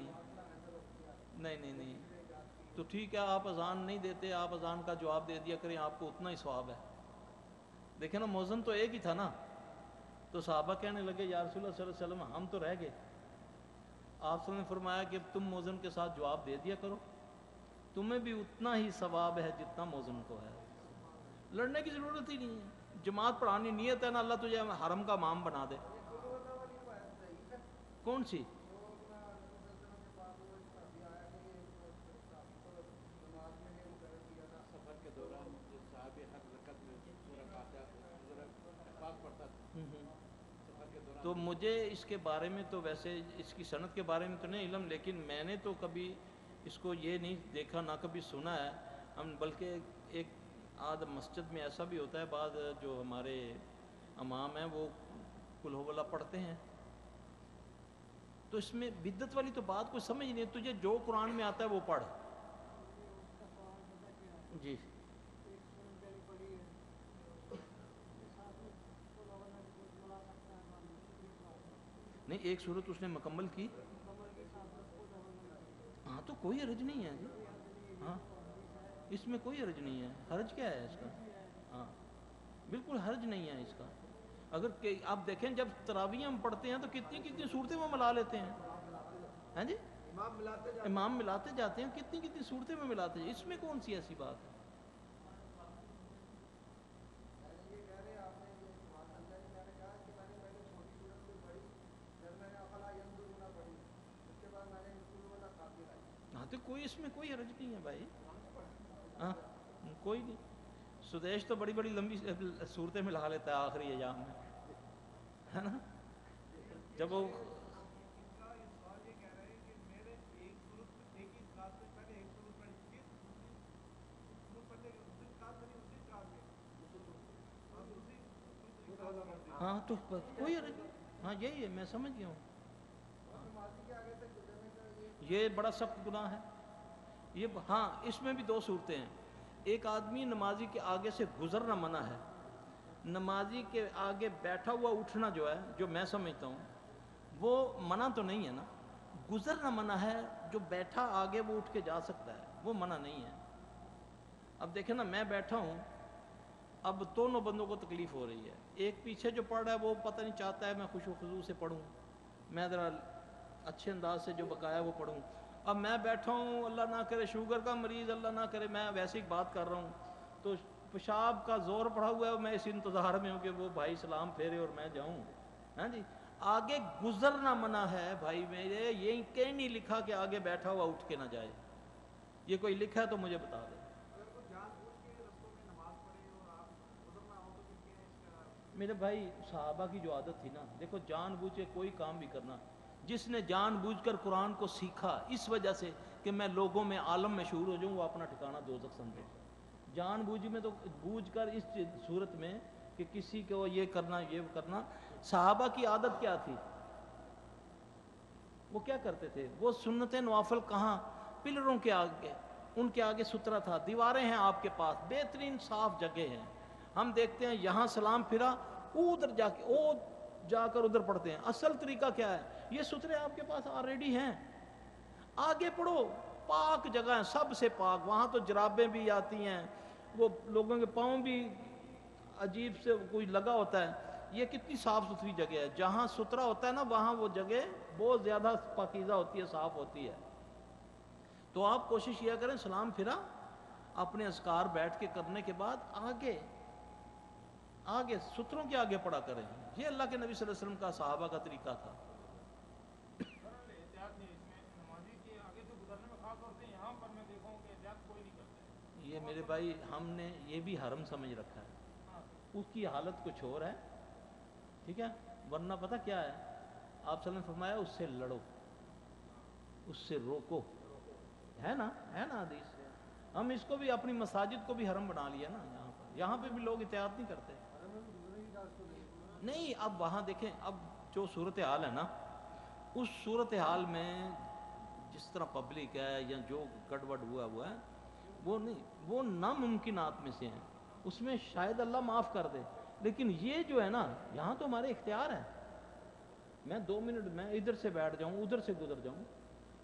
نہیں. تو ٹھیک ہے آپ اذان نہیں دیتے، آپ اذان کا جواب دے دیا کریں، آپ کو اتنا ہی ثواب ہے۔ دیکھیں نا موزن تو ایک ہی تھا نا، تو صحابہ کہنے لگے یا رسول اللہ صلی اللہ علیہ وسلم ہم تو رہ گئے۔ آپ صلی اللہ علیہ وسلم نے فرمایا کہ تم موزن کے ساتھ جواب دے دیا کرو، تمہیں بھی اتنا ہی ثواب ہے جتنا موزن کو ہے، لڑنے کی ضرورت ہی نہیں ہے۔ جماعت پڑھانی نیت ہے نا، اللہ تجھے حرم کا امام بنا دے۔ کون سی؟ سفر کے دوران جو صحابی ہر رکعت میں سورہ فاتحہ سورہ اخلاق پڑھتا تھا سفر کے دوران۔ تو مجھے اس کے بارے میں تو ویسے اس کی صنعت کے بارے میں تو نہیں علم، لیکن میں نے تو کبھی اس کو یہ نہیں دیکھا نہ کبھی سنا ہے ہم، بلکہ ایک آدھ مسجد میں ایسا بھی ہوتا ہے، بعض جو ہمارے امام ہیں وہ قل ہو اللہ پڑھتے ہیں، تو اس میں بدعت والی تو بات کوئی سمجھ نہیں، تجھے جو قرآن میں آتا ہے وہ پڑھ۔ جی نہیں، ایک صورت اس نے مکمل کی، ہاں تو کوئی حرج نہیں ہے جی، ہاں اس میں کوئی حرج نہیں ہے، حرج کیا ہے اس کا؟ ہاں بالکل حرج نہیں ہے اس کا۔ اگر کہ آپ دیکھیں جب تراویح ہم پڑھتے ہیں تو کتنی کتنی صورتیں وہ ملا لیتے ہیں، ہاں جی امام ملاتے جاتے ہیں، کتنی کتنی صورتیں میں ملاتے ہیں، اس میں کون سی ایسی بات ہے؟ ہاں تو کوئی اس میں کوئی حرج نہیں ہے بھائی، ہاں کوئی نہیں۔ سدیش تو بڑی بڑی لمبی صورتیں ملا لیتا ہے آخری ایام میں، ہے نا، جب وہ ہاں تو کوئی حرج نہیں، ہاں یہی ہے، میں سمجھ گیا ہوں۔ یہ بڑا سخت گناہ ہے یہ، ہاں اس میں بھی دو صورتیں ہیں، ایک آدمی نمازی کے آگے سے گزرنا منع ہے، نمازی کے آگے بیٹھا ہوا اٹھنا جو ہے، جو میں سمجھتا ہوں وہ منع تو نہیں ہے نا، گزرنا منع ہے، جو بیٹھا آگے وہ اٹھ کے جا سکتا ہے وہ منع نہیں ہے۔ اب دیکھیں نا میں بیٹھا ہوں، اب دونوں بندوں کو تکلیف ہو رہی ہے، ایک پیچھے جو پڑھ رہا ہے وہ پتہ نہیں چاہتا ہے میں خوش و خضوع سے پڑھوں، میں ذرا اچھے انداز سے جو بقایا وہ پڑھوں، اب میں بیٹھا ہوں اللہ نہ کرے شوگر کا مریض، اللہ نہ کرے میں ویسے ہی بات کر رہا ہوں، تو پیشاب کا زور پڑا ہوا ہے، میں اس انتظار میں ہوں کہ وہ بھائی سلام پھیرے اور میں جاؤں، ہاں جی آگے گزرنا منع ہے بھائی میرے، یہ کہیں نہیں لکھا کہ آگے بیٹھا ہوا اٹھ کے نہ جائے، یہ کوئی لکھا ہے تو مجھے بتا دے۔ میرے بھائی صحابہ کی جو عادت تھی نا، دیکھو جان بوجھ کے کوئی کام بھی کرنا، جس نے جان بوجھ کر قرآن کو سیکھا اس وجہ سے کہ میں لوگوں میں عالم مشہور ہو جاؤں، وہ اپنا ٹھکانہ دوزخ سمجھے، جان بوجھ میں تو بوجھ کر اس صورت میں کہ کسی کو یہ کرنا یہ کرنا۔ صحابہ کی عادت کیا تھی، وہ کیا کرتے تھے، وہ سنت نوافل کہاں، پلروں کے آگے، ان کے آگے سترا تھا، دیواریں ہیں آپ کے پاس، بہترین صاف جگہ ہیں، ہم دیکھتے ہیں یہاں سلام پھرا ادھر جا کے جا کر ادھر پڑھتے ہیں۔ اصل طریقہ کیا ہے، یہ سترے آپ کے پاس آلریڈی ہیں، آگے پڑھو، پاک جگہ ہے سب سے پاک، وہاں تو جرابیں بھی آتی ہیں، وہ لوگوں کے پاؤں بھی عجیب سے کوئی لگا ہوتا ہے، یہ کتنی صاف ستھری جگہ ہے، جہاں ستھرا ہوتا ہے نا وہاں وہ جگہ بہت زیادہ پاکیزہ ہوتی ہے، صاف ہوتی ہے۔ تو آپ کوشش یہ کریں سلام پھرا اپنے اذکار بیٹھ کے کرنے کے بعد آگے ستروں کے آگے پڑا کریں، یہ اللہ کے نبی صلی اللہ علیہ وسلم کا صحابہ کا طریقہ تھا۔ یہ میرے بھائی ہم نے یہ بھی حرم سمجھ رکھا ہے، اس کی حالت کچھ اور ہے، ٹھیک ہے، ورنہ پتہ کیا ہے، آپ صلی اللہ علیہ وسلم نے فرمایا اس سے لڑو، اس سے روکو، ہے نا حدیث، ہم اس کو بھی اپنی مساجد کو بھی حرم بنا لیا نا، یہاں پہ بھی لوگ احتیاط نہیں کرتے، نہیں اب وہاں دیکھیں، اب جو صورتحال ہے نا، اس صورتحال میں جس طرح پبلک ہے یا جو گڑبڑ ہوا ہے وہ نہیں، وہ ناممکنات میں سے ہیں، اس میں شاید اللہ معاف کر دے، لیکن یہ جو ہے نا یہاں تو ہمارے اختیار ہے، میں 2 منٹ میں ادھر سے بیٹھ جاؤں ادھر سے گزر جاؤں،